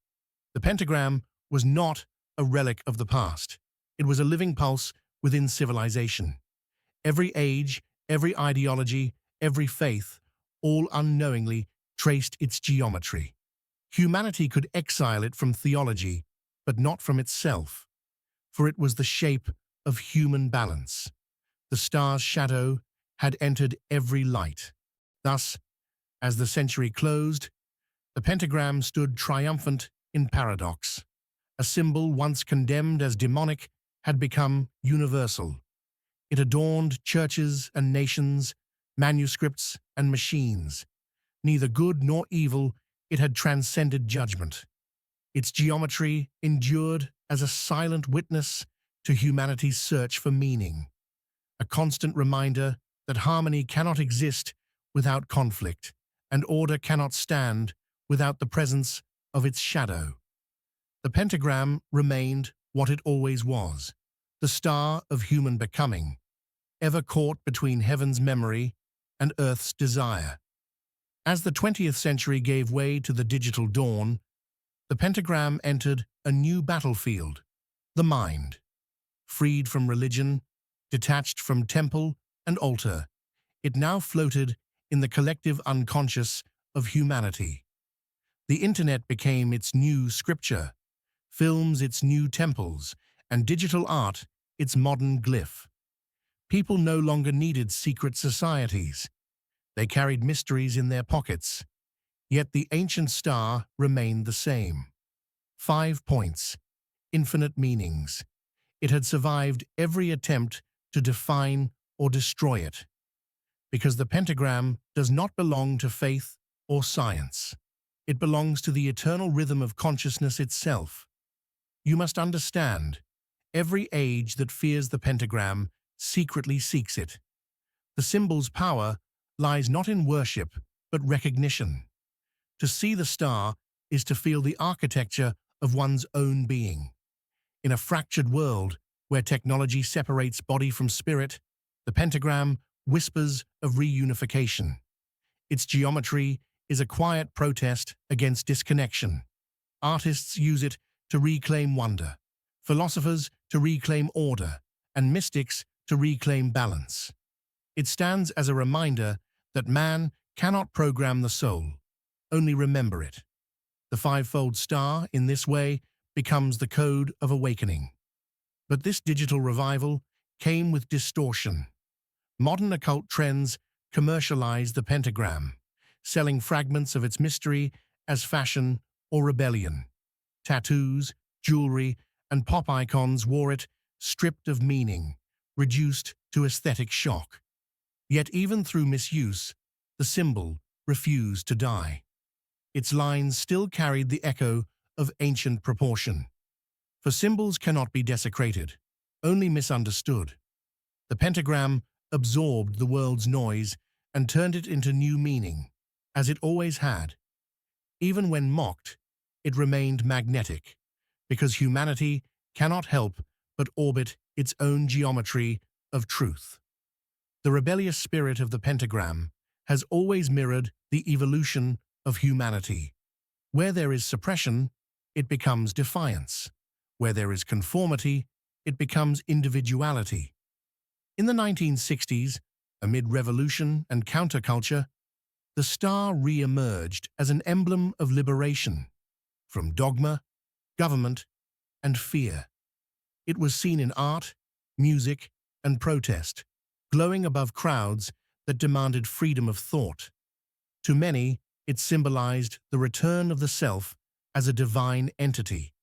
The pentagram was not a relic of the past. It was a living pulse within civilization. Every age, every ideology, every faith, all unknowingly traced its geometry. Humanity could exile it from theology, but not from itself, for it was the shape of human balance. The star's shadow had entered every light. Thus, as the century closed, the pentagram stood triumphant in paradox. A symbol once condemned as demonic had become universal. It adorned churches and nations, manuscripts and machines. Neither good nor evil, it had transcended judgment. Its geometry endured as a silent witness to humanity's search for meaning, a constant reminder that harmony cannot exist without conflict, and order cannot stand without the presence of its shadow. The pentagram remained what it always was, the star of human becoming, ever caught between heaven's memory and earth's desire. As the 20th century gave way to the digital dawn, the pentagram entered a new battlefield, the mind. Freed from religion, detached from temple and altar, it now floated in the collective unconscious of humanity. The internet became its new scripture, films its new temples, and digital art its modern glyph. People no longer needed secret societies. They carried mysteries in their pockets, yet the ancient star remained the same. 5 points, infinite meanings. It had survived every attempt to define or destroy it, because the pentagram does not belong to faith or science. It belongs to the eternal rhythm of consciousness itself. You must understand, every age that fears the pentagram secretly seeks it. The symbol's power lies not in worship, but recognition. To see the star is to feel the architecture of one's own being. In a fractured world where technology separates body from spirit, the pentagram whispers of reunification. Its geometry is a quiet protest against disconnection. Artists use it to reclaim wonder, philosophers to reclaim order, and mystics to reclaim balance. It stands as a reminder that man cannot program the soul, only remember it. The fivefold star, in this way, becomes the code of awakening. But this digital revival came with distortion. Modern occult trends commercialize the pentagram, selling fragments of its mystery as fashion or rebellion. Tattoos, jewelry, and pop icons wore it stripped of meaning, reduced to aesthetic shock. Yet even through misuse, the symbol refused to die. Its lines still carried the echo of ancient proportion. For symbols cannot be desecrated, only misunderstood. The pentagram absorbed the world's noise and turned it into new meaning, as it always had. Even when mocked, it remained magnetic, because humanity cannot help but orbit its own geometry of truth. The rebellious spirit of the pentagram has always mirrored the evolution of humanity. Where there is suppression, it becomes defiance. Where there is conformity, it becomes individuality. In the 1960s, amid revolution and counterculture, the star re-emerged as an emblem of liberation from dogma, government, and fear. It was seen in art, music, and protest, glowing above crowds that demanded freedom of thought. To many, it symbolized the return of the self as a divine entity.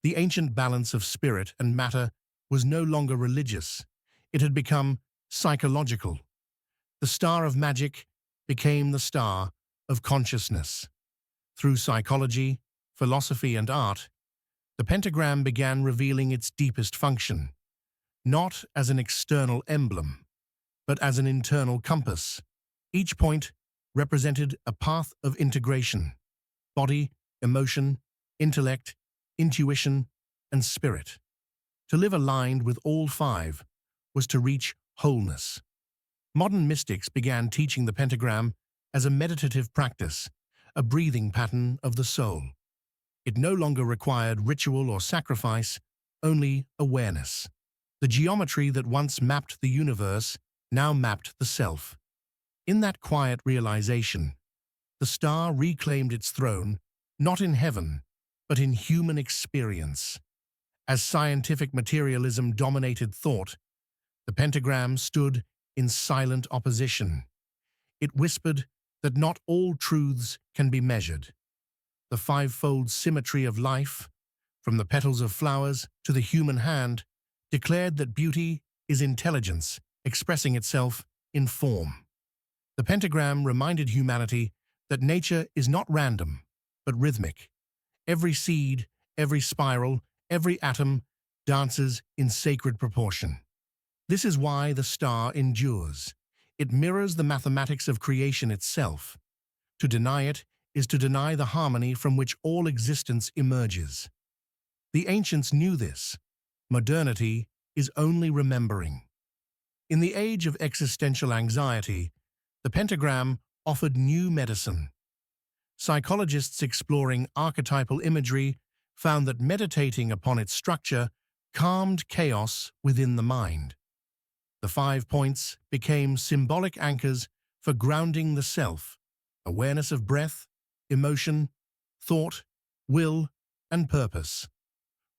The ancient balance of spirit and matter was no longer religious. It had become psychological. The star of magic became the star of consciousness. Through psychology, philosophy, and art, the pentagram began revealing its deepest function, not as an external emblem, but as an internal compass. Each point represented a path of integration: body, emotion, intellect, intuition, and spirit. To live aligned with all five was to reach wholeness. Modern mystics began teaching the pentagram as a meditative practice, a breathing pattern of the soul. It no longer required ritual or sacrifice, only awareness. The geometry that once mapped the universe now mapped the self. In that quiet realization, the star reclaimed its throne, not in heaven, but in human experience. As scientific materialism dominated thought, the pentagram stood in silent opposition. It whispered that not all truths can be measured. The fivefold symmetry of life, from the petals of flowers to the human hand, declared that beauty is intelligence expressing itself in form. The pentagram reminded humanity that nature is not random, but rhythmic. Every seed, every spiral, every atom dances in sacred proportion. This is why the star endures. It mirrors the mathematics of creation itself. To deny it is to deny the harmony from which all existence emerges. The ancients knew this. Modernity is only remembering. In the age of existential anxiety, the pentagram offered new medicine. Psychologists exploring archetypal imagery found that meditating upon its structure calmed chaos within the mind. The 5 points became symbolic anchors for grounding the self, awareness of breath, emotion, thought, will, and purpose.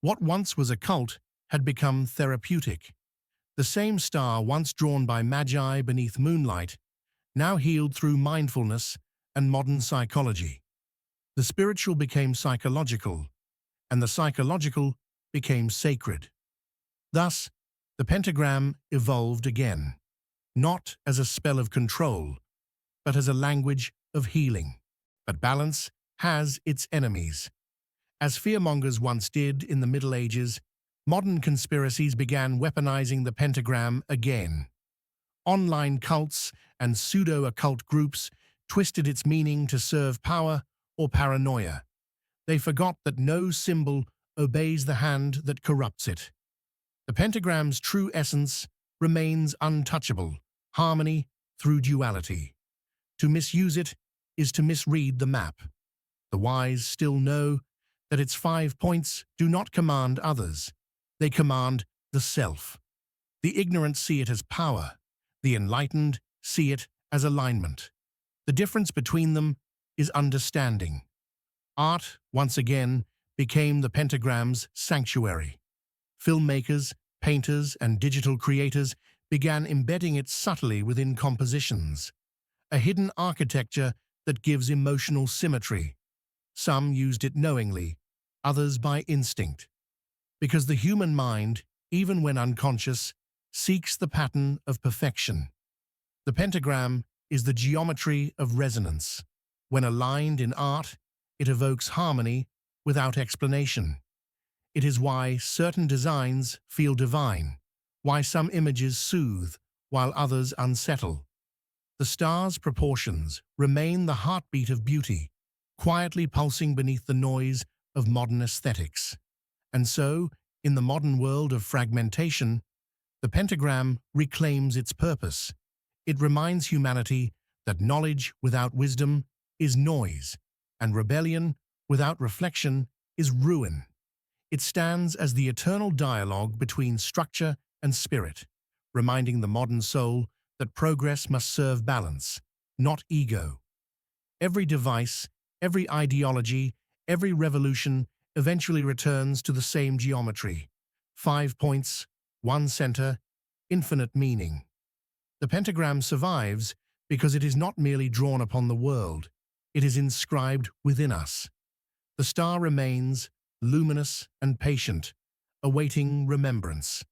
What once was occult had become therapeutic. The same star once drawn by magi beneath moonlight, now healed through mindfulness and modern psychology. The spiritual became psychological, and the psychological became sacred. Thus, the pentagram evolved again, not as a spell of control, but as a language of healing. But balance has its enemies. As fearmongers once did in the Middle Ages, modern conspiracies began weaponizing the pentagram again. Online cults and pseudo-occult groups twisted its meaning to serve power or paranoia. They forgot that no symbol obeys the hand that corrupts it. The pentagram's true essence remains untouchable, harmony through duality. To misuse it is to misread the map. The wise still know that its 5 points do not command others. They command the self. The ignorant see it as power. The enlightened see it as alignment. The difference between them is understanding. Art, once again, became the pentagram's sanctuary. Filmmakers, painters, and digital creators began embedding it subtly within compositions, a hidden architecture that gives emotional symmetry. Some used it knowingly, others by instinct. Because the human mind, even when unconscious, seeks the pattern of perfection. The pentagram is the geometry of resonance. When aligned in art, it evokes harmony without explanation. It is why certain designs feel divine, why some images soothe, while others unsettle. The star's proportions remain the heartbeat of beauty, quietly pulsing beneath the noise of modern aesthetics. And so, in the modern world of fragmentation, the pentagram reclaims its purpose. It reminds humanity that knowledge without wisdom is noise, and rebellion without reflection is ruin. It stands as the eternal dialogue between structure and spirit, reminding the modern soul that progress must serve balance, not ego. Every device, every ideology, every revolution eventually returns to the same geometry. 5 points, 1 center, infinite meaning. The pentagram survives because it is not merely drawn upon the world, it is inscribed within us. The star remains luminous and patient, awaiting remembrance.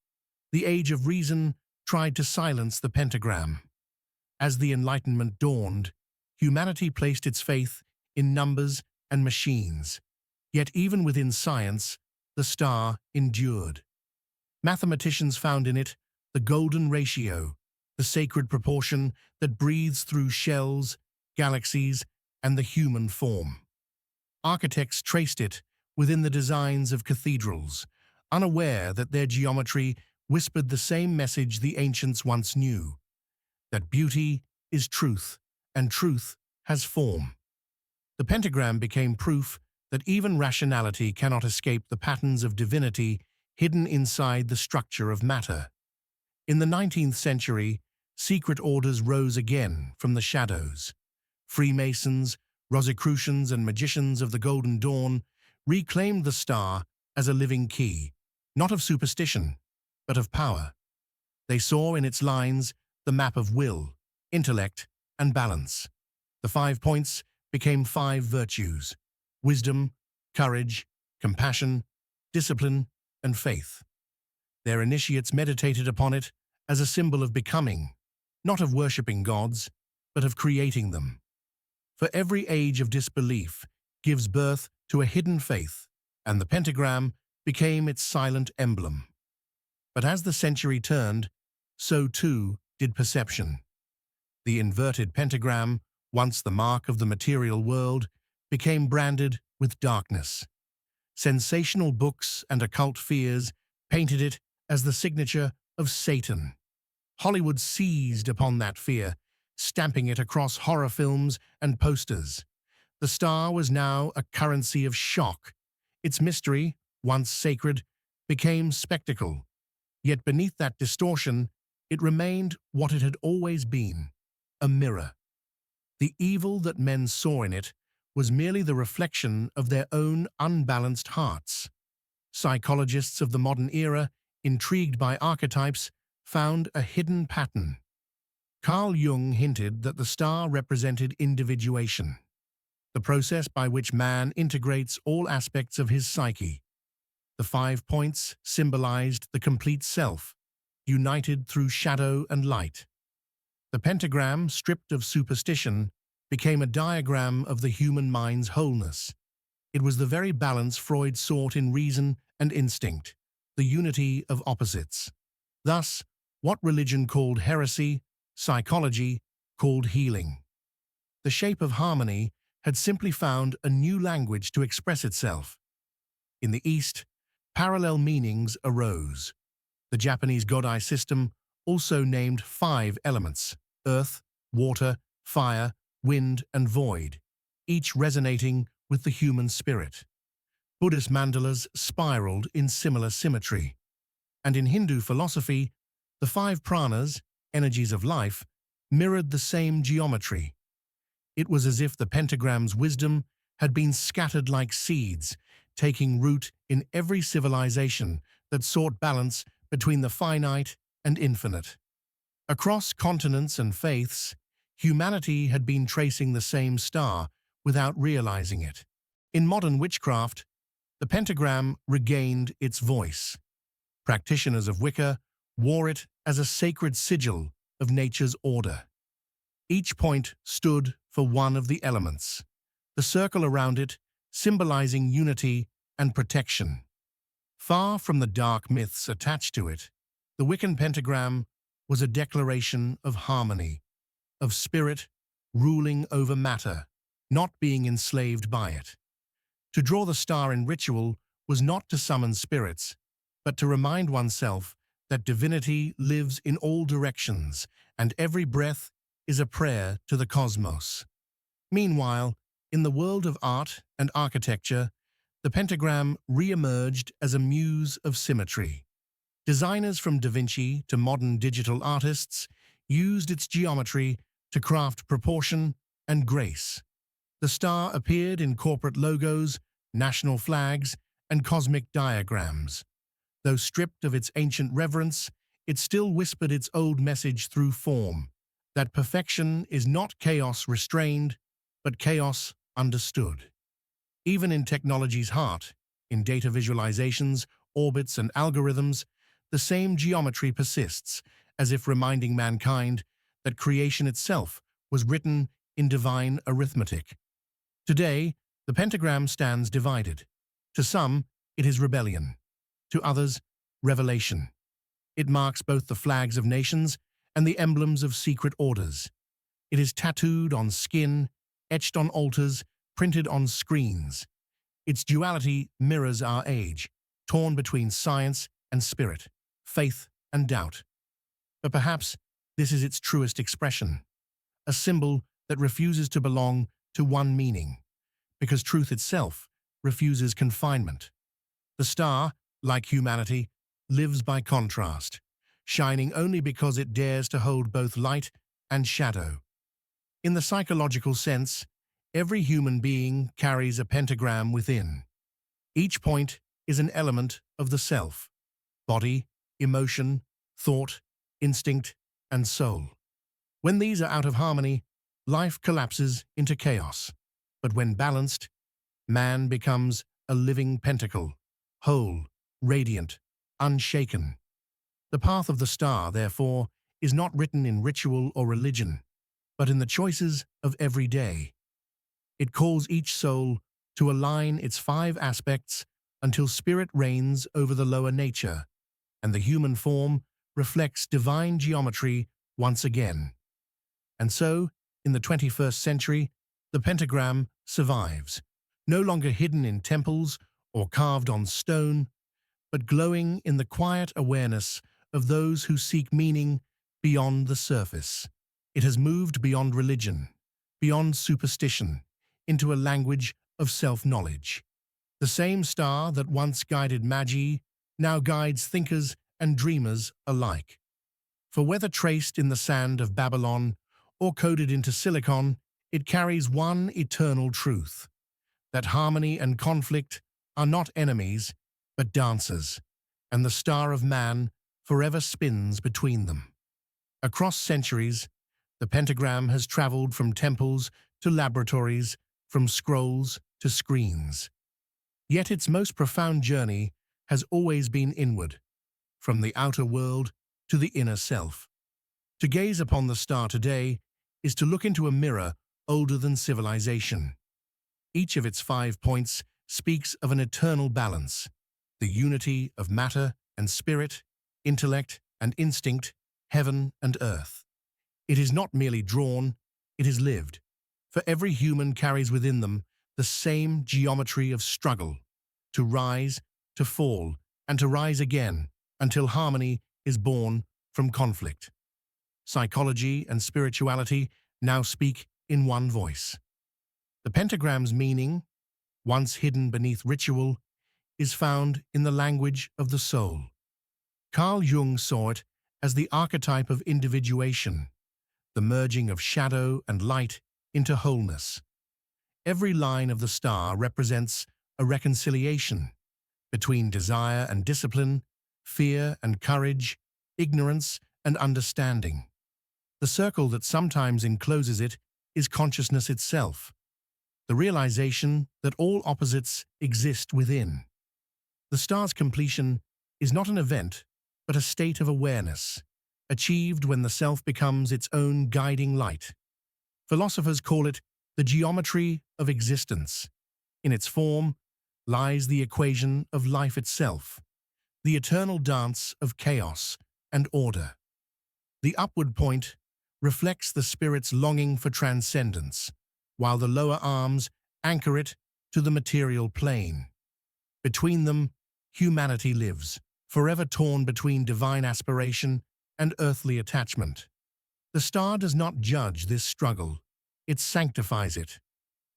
The age of reason tried to silence the pentagram. As the Enlightenment dawned, humanity placed its faith in numbers and machines. Yet even within science, the star endured. Mathematicians found in it the golden ratio, the sacred proportion that breathes through shells, galaxies, and the human form. Architects traced it within the designs of cathedrals, unaware that their geometry whispered the same message the ancients once knew, that beauty is truth, and truth has form. The pentagram became proof that even rationality cannot escape the patterns of divinity hidden inside the structure of matter. In the 19th century, secret orders rose again from the shadows. Freemasons, Rosicrucians, and magicians of the Golden Dawn reclaimed the star as a living key, not of superstition, but of power. They saw in its lines the map of will, intellect, and balance. The 5 points became 5 virtues: wisdom, courage, compassion, discipline, and faith. Their initiates meditated upon it as a symbol of becoming, not of worshipping gods, but of creating them. For every age of disbelief gives birth to a hidden faith, and the pentagram became its silent emblem. But as the century turned, so too did perception. The inverted pentagram, once the mark of the material world, became branded with darkness. Sensational books and occult fears painted it as the signature of Satan. Hollywood seized upon that fear, stamping it across horror films and posters. The star was now a currency of shock. Its mystery, once sacred, became spectacle. Yet beneath that distortion, it remained what it had always been, a mirror. The evil that men saw in it was merely the reflection of their own unbalanced hearts. Psychologists of the modern era, intrigued by archetypes, found a hidden pattern. Carl Jung hinted that the star represented individuation, the process by which man integrates all aspects of his psyche. The 5 points symbolized the complete self, united through shadow and light. The pentagram, stripped of superstition, became a diagram of the human mind's wholeness. It was the very balance Freud sought in reason and instinct, the unity of opposites. Thus, what religion called heresy, psychology called healing. The shape of harmony had simply found a new language to express itself. In the East, parallel meanings arose. The Japanese Godai system also named 5 elements: earth, water, fire, wind, and void, each resonating with the human spirit. Buddhist mandalas spiraled in similar symmetry. And in Hindu philosophy, the 5 pranas, energies of life, mirrored the same geometry. It was as if the pentagram's wisdom had been scattered like seeds, taking root in every civilization that sought balance between the finite and infinite. Across continents and faiths, humanity had been tracing the same star without realizing it. In modern witchcraft, the pentagram regained its voice. Practitioners of Wicca wore it as a sacred sigil of nature's order. Each point stood for one of the elements, the circle around it symbolizing unity and protection. Far from the dark myths attached to it, the Wiccan pentagram was a declaration of harmony, of spirit ruling over matter, not being enslaved by it. To draw the star in ritual was not to summon spirits, but to remind oneself that divinity lives in all directions and every breath is a prayer to the cosmos. Meanwhile, in the world of art and architecture, the pentagram re-emerged as a muse of symmetry. Designers from Da Vinci to modern digital artists used its geometry to craft proportion and grace. The star appeared in corporate logos, national flags, and cosmic diagrams. Though stripped of its ancient reverence, it still whispered its old message through form, that perfection is not chaos restrained, but chaos understood. Even in technology's heart, in data visualizations, orbits, and algorithms, the same geometry persists, as if reminding mankind that creation itself was written in divine arithmetic. Today, the pentagram stands divided. To some, it is rebellion. To others, revelation. It marks both the flags of nations and the emblems of secret orders. It is tattooed on skin, etched on altars, printed on screens. Its duality mirrors our age, torn between science and spirit, faith and doubt. But perhaps this is its truest expression, a symbol that refuses to belong to one meaning, because truth itself refuses confinement. The star, like humanity, lives by contrast, shining only because it dares to hold both light and shadow. In the psychological sense, every human being carries a pentagram within. Each point is an element of the self: body, emotion, thought, instinct, and soul. When these are out of harmony, life collapses into chaos. But when balanced, man becomes a living pentacle, whole, radiant, unshaken. The path of the star, therefore, is not written in ritual or religion, but in the choices of every day. It calls each soul to align its 5 aspects until spirit reigns over the lower nature, and the human form reflects divine geometry once again. And so, in the 21st century, the pentagram survives, no longer hidden in temples or carved on stone, but glowing in the quiet awareness of those who seek meaning beyond the surface. It has moved beyond religion, beyond superstition, into a language of self-knowledge. The same star that once guided Magi now guides thinkers and dreamers alike. For whether traced in the sand of Babylon or coded into silicon, it carries one eternal truth: that harmony and conflict are not enemies, but dancers, and the star of man forever spins between them. Across centuries, the pentagram has traveled from temples to laboratories, from scrolls to screens. Yet its most profound journey has always been inward, from the outer world to the inner self. To gaze upon the star today is to look into a mirror older than civilization. Each of its 5 points speaks of an eternal balance, the unity of matter and spirit, intellect and instinct, heaven and earth. It is not merely drawn, it is lived, for every human carries within them the same geometry of struggle, to rise, to fall, and to rise again, until harmony is born from conflict. Psychology and spirituality now speak in one voice. The pentagram's meaning, once hidden beneath ritual, is found in the language of the soul. Carl Jung saw it as the archetype of individuation, the merging of shadow and light into wholeness. Every line of the star represents a reconciliation between desire and discipline, fear and courage, ignorance and understanding. The circle that sometimes encloses it is consciousness itself, the realization that all opposites exist within. The star's completion is not an event, but a state of awareness, achieved when the self becomes its own guiding light. Philosophers call it the geometry of existence. In its form lies the equation of life itself, the eternal dance of chaos and order. The upward point reflects the spirit's longing for transcendence, while the lower arms anchor it to the material plane. Between them, humanity lives, forever torn between divine aspiration and earthly attachment. The star does not judge this struggle, it sanctifies it.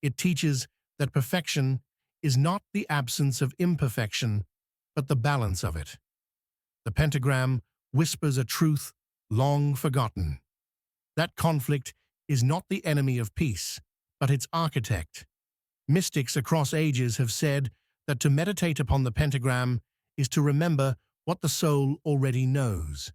It teaches that perfection is not the absence of imperfection, but the balance of it. The pentagram whispers a truth long forgotten. That conflict is not the enemy of peace, but its architect. Mystics across ages have said that to meditate upon the pentagram is to remember what the soul already knows.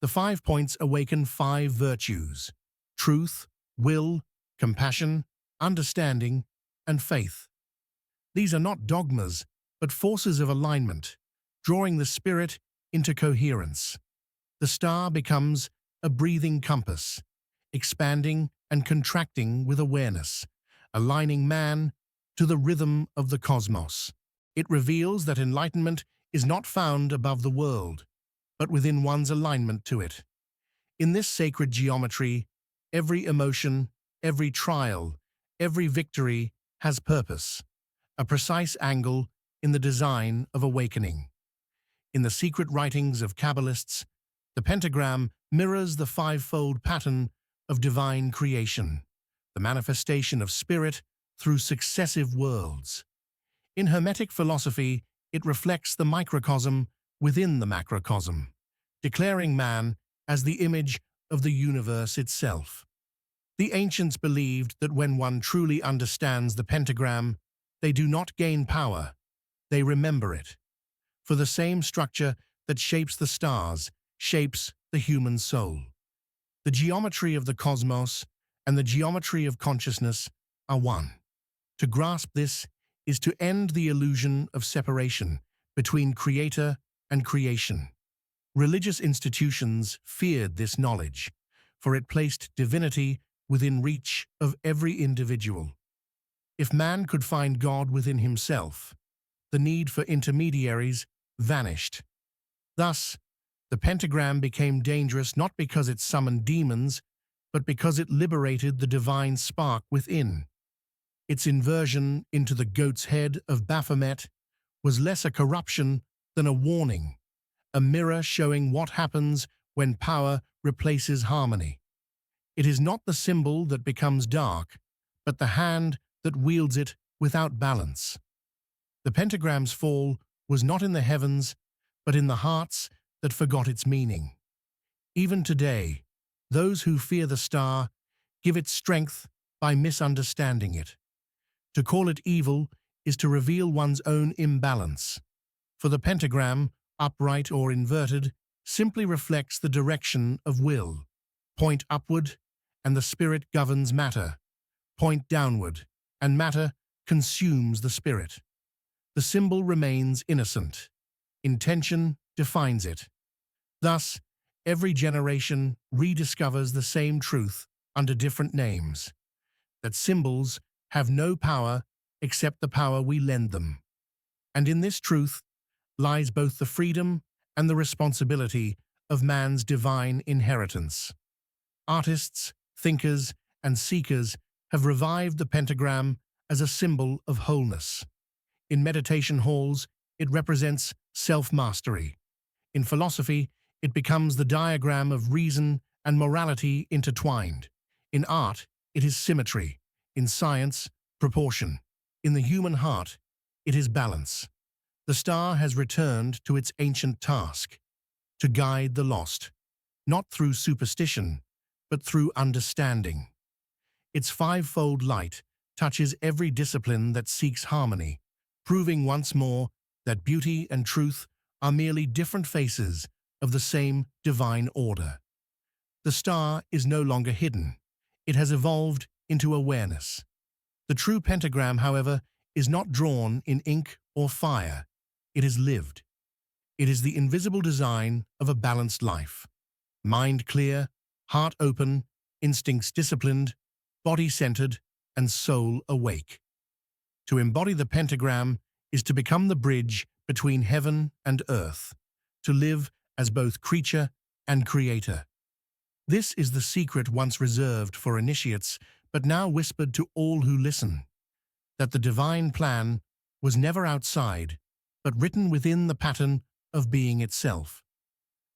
The 5 points awaken 5 virtues: truth, will, compassion, understanding, and faith. These are not dogmas, but forces of alignment, drawing the spirit into coherence. The star becomes a breathing compass, expanding and contracting with awareness, aligning man to the rhythm of the cosmos. It reveals that enlightenment is not found above the world, but within one's alignment to it. In this sacred geometry, every emotion, every trial, every victory has purpose, a precise angle in the design of awakening. In the secret writings of Kabbalists, the pentagram mirrors the 5-fold pattern of divine creation, the manifestation of spirit through successive worlds. In Hermetic philosophy, it reflects the microcosm within the macrocosm, declaring man as the image of the universe itself. The ancients believed that when one truly understands the pentagram, they do not gain power, they remember it. For the same structure that shapes the stars shapes the human soul. The geometry of the cosmos and the geometry of consciousness are one. To grasp this is to end the illusion of separation between creator and creation. Religious institutions feared this knowledge, for it placed divinity within reach of every individual. If man could find God within himself, the need for intermediaries vanished. Thus, the pentagram became dangerous not because it summoned demons, but because it liberated the divine spark within. Its inversion into the goat's head of Baphomet was less a corruption than a warning, a mirror showing what happens when power replaces harmony. It is not the symbol that becomes dark, but the hand that wields it without balance. The pentagram's fall was not in the heavens, but in the hearts that forgot its meaning. Even today, those who fear the star give it strength by misunderstanding it. To call it evil is to reveal one's own imbalance. For the pentagram, upright or inverted, simply reflects the direction of will. Point upward, and the spirit governs matter. Point downward, and matter consumes the spirit. The symbol remains innocent. Intention defines it. Thus, every generation rediscovers the same truth under different names, that symbols have no power except the power we lend them. And in this truth lies both the freedom and the responsibility of man's divine inheritance. Artists, thinkers, and seekers have revived the pentagram as a symbol of wholeness. In meditation halls, it represents self-mastery. In philosophy, it becomes the diagram of reason and morality intertwined. In art, it is symmetry. In science, proportion. In the human heart, it is balance. The star has returned to its ancient task, to guide the lost, not through superstition, but through understanding. Its fivefold light touches every discipline that seeks harmony, proving once more that beauty and truth are merely different faces of the same divine order. The star is no longer hidden. It has evolved into awareness. The true pentagram, however, is not drawn in ink or fire. It is lived. It is the invisible design of a balanced life. Mind clear, heart open, instincts disciplined, body centered, and soul awake. To embody the pentagram is to become the bridge between heaven and earth, to live as both creature and creator. This is the secret once reserved for initiates, but now whispered to all who listen, that the divine plan was never outside, but written within the pattern of being itself.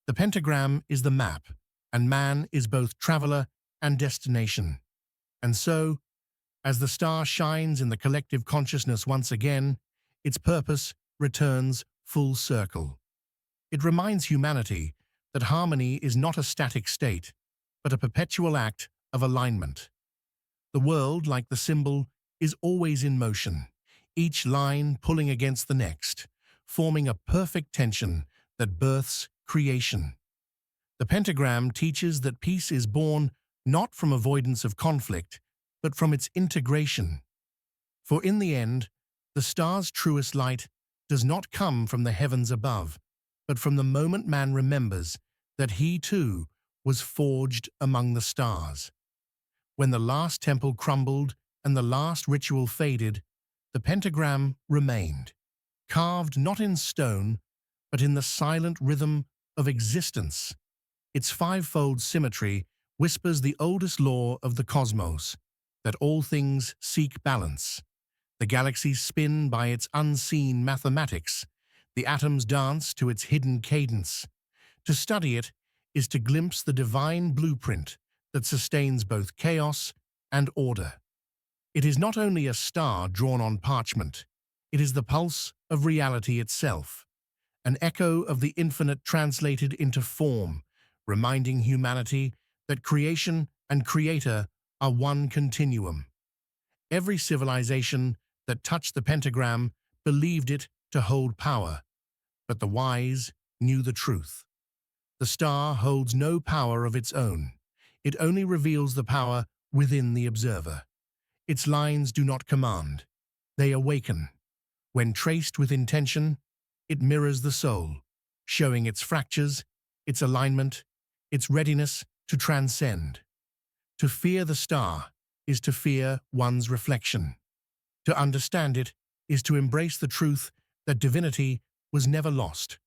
The pentagram is the map, and man is both traveler and destination. And so, as the star shines in the collective consciousness once again, its purpose returns full circle. It reminds humanity that harmony is not a static state, but a perpetual act of alignment. The world, like the symbol, is always in motion, each line pulling against the next, forming a perfect tension that births creation. The pentagram teaches that peace is born not from avoidance of conflict, but from its integration. For in the end, the star's truest light does not come from the heavens above, but from the moment man remembers that he too was forged among the stars. When the last temple crumbled and the last ritual faded, the pentagram remained, carved not in stone, but in the silent rhythm of existence. Its fivefold symmetry whispers the oldest law of the cosmos, that all things seek balance. The galaxies spin by its unseen mathematics. The atoms dance to its hidden cadence. To study it is to glimpse the divine blueprint that sustains both chaos and order. It is not only a star drawn on parchment, it is the pulse of reality itself, an echo of the infinite translated into form, reminding humanity that creation and creator are one continuum. Every civilization that touched the pentagram believed it to hold power, but the wise knew the truth. The star holds no power of its own. It only reveals the power within the observer. Its lines do not command. They awaken. When traced with intention, it mirrors the soul, showing its fractures, its alignment, its readiness to transcend. To fear the star is to fear one's reflection. To understand it is to embrace the truth that divinity was never lost,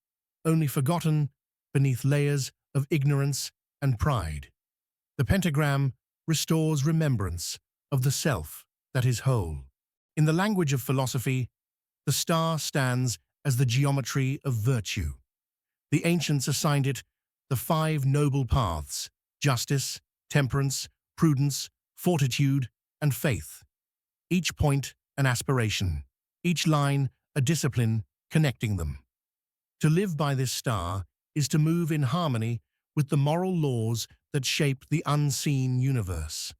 only forgotten beneath layers of ignorance and pride. The pentagram restores remembrance of the self that is whole. In the language of philosophy, the star stands as the geometry of virtue. The ancients assigned it the five noble paths: justice, temperance, prudence, fortitude, and faith. Each point an aspiration, each line a discipline connecting them. To live by this star is to move in harmony with the moral laws that shape the unseen universe.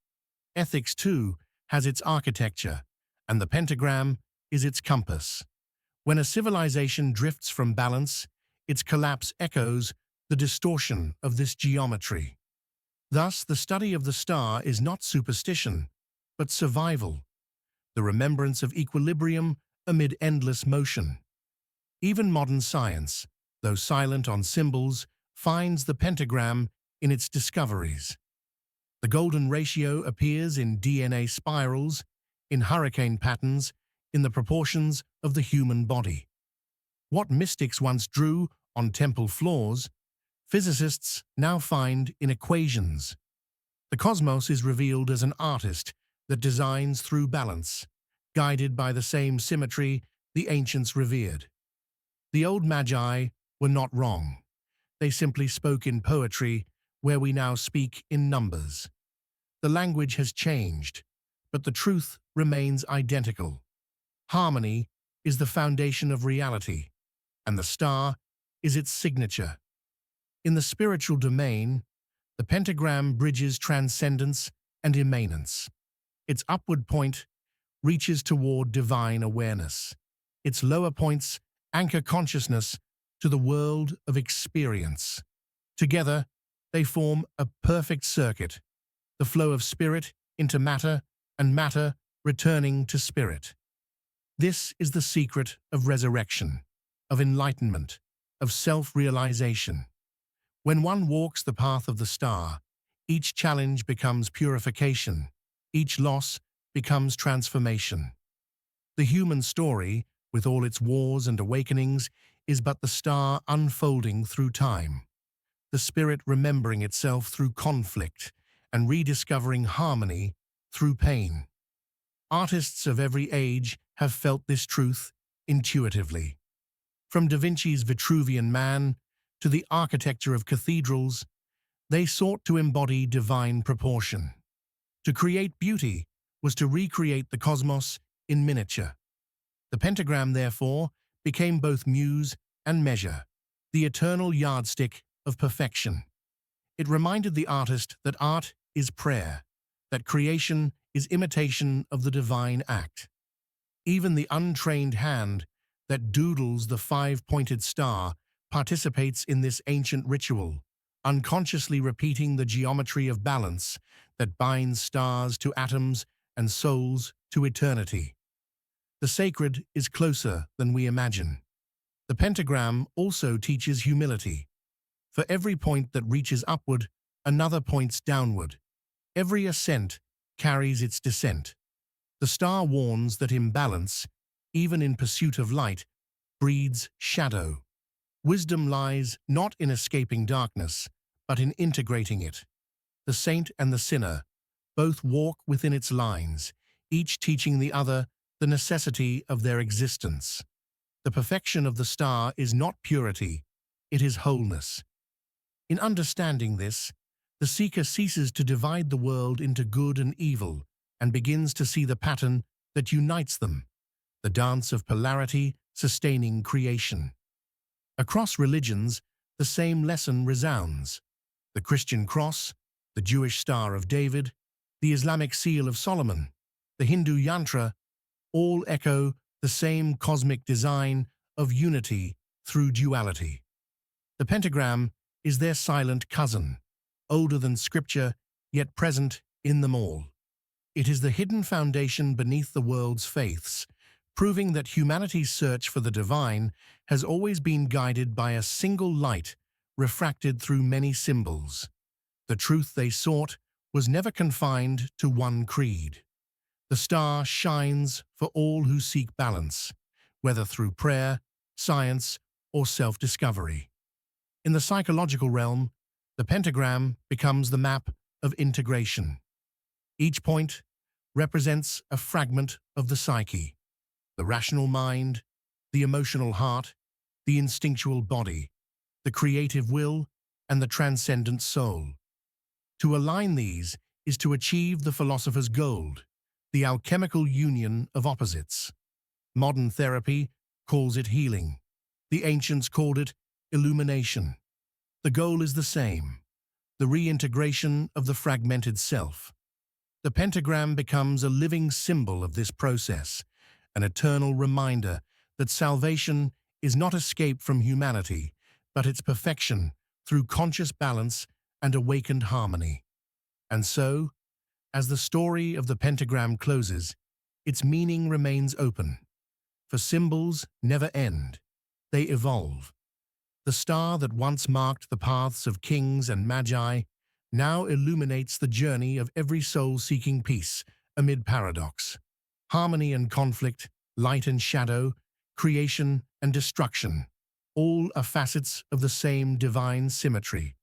Ethics, too, has its architecture, and the pentagram is its compass. When a civilization drifts from balance, its collapse echoes the distortion of this geometry. Thus, the study of the star is not superstition, but survival, the remembrance of equilibrium amid endless motion. Even modern science, though silent on symbols, finds the pentagram in its discoveries. The golden ratio appears in DNA spirals, in hurricane patterns, in the proportions of the human body. What mystics once drew on temple floors, physicists now find in equations. The cosmos is revealed as an artist that designs through balance, guided by the same symmetry the ancients revered. The old magi were not wrong. They simply spoke in poetry where we now speak in numbers. The language has changed, but the truth remains identical. Harmony is the foundation of reality, and the star is its signature. In the spiritual domain, the pentagram bridges transcendence and immanence. Its upward point reaches toward divine awareness. Its lower points anchor consciousness to the world of experience. Together, they form a perfect circuit, the flow of spirit into matter and matter returning to spirit. This is the secret of resurrection, of enlightenment, of self-realization. When one walks the path of the star, each challenge becomes purification, each loss becomes transformation. The human story, with all its wars and awakenings, is but the star unfolding through time, the spirit remembering itself through conflict and rediscovering harmony through pain. Artists of every age have felt this truth intuitively. From Da Vinci's Vitruvian Man to the architecture of cathedrals, they sought to embody divine proportion. To create beauty was to recreate the cosmos in miniature. The pentagram, therefore, became both muse and measure, the eternal yardstick of perfection. It reminded the artist that art is prayer, that creation is imitation of the divine act. Even the untrained hand that doodles the five-pointed star participates in this ancient ritual, unconsciously repeating the geometry of balance that binds stars to atoms and souls to eternity. The sacred is closer than we imagine. The pentagram also teaches humility. For every point that reaches upward, another points downward. Every ascent carries its descent. The star warns that imbalance, even in pursuit of light, breeds shadow. Wisdom lies not in escaping darkness, but in integrating it. The saint and the sinner both walk within its lines, each teaching the other the necessity of their existence. The perfection of the star is not purity, it is wholeness. In understanding this, the seeker ceases to divide the world into good and evil and begins to see the pattern that unites them, the dance of polarity sustaining creation. Across religions, the same lesson resounds. The Christian cross, the Jewish Star of David, the Islamic Seal of Solomon, the Hindu yantra, all echo the same cosmic design of unity through duality. The pentagram is their silent cousin, older than scripture, yet present in them all. It is the hidden foundation beneath the world's faiths, proving that humanity's search for the divine has always been guided by a single light refracted through many symbols. The truth they sought was never confined to one creed. The star shines for all who seek balance, whether through prayer, science, or self-discovery. In the psychological realm, the pentagram becomes the map of integration. Each point represents a fragment of the psyche, the rational mind, the emotional heart, the instinctual body, the creative will, and the transcendent soul. To align these is to achieve the philosopher's goal, the alchemical union of opposites. Modern therapy calls it healing. The ancients called it illumination. The goal is the same, the reintegration of the fragmented self. The pentagram becomes a living symbol of this process, an eternal reminder that salvation is not escape from humanity, but its perfection through conscious balance and awakened harmony. And so, as the story of the pentagram closes, its meaning remains open. For symbols never end, they evolve. The star that once marked the paths of kings and magi now illuminates the journey of every soul seeking peace amid paradox, harmony and conflict, light and shadow, creation and destruction. All are facets of the same divine symmetry.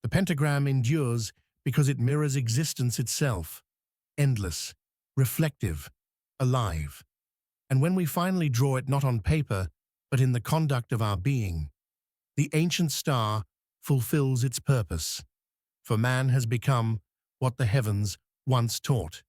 The pentagram endures because it mirrors existence itself, endless, reflective, alive. And when we finally draw it not on paper, but in the conduct of our being, the ancient star fulfills its purpose. For man has become what the heavens once taught.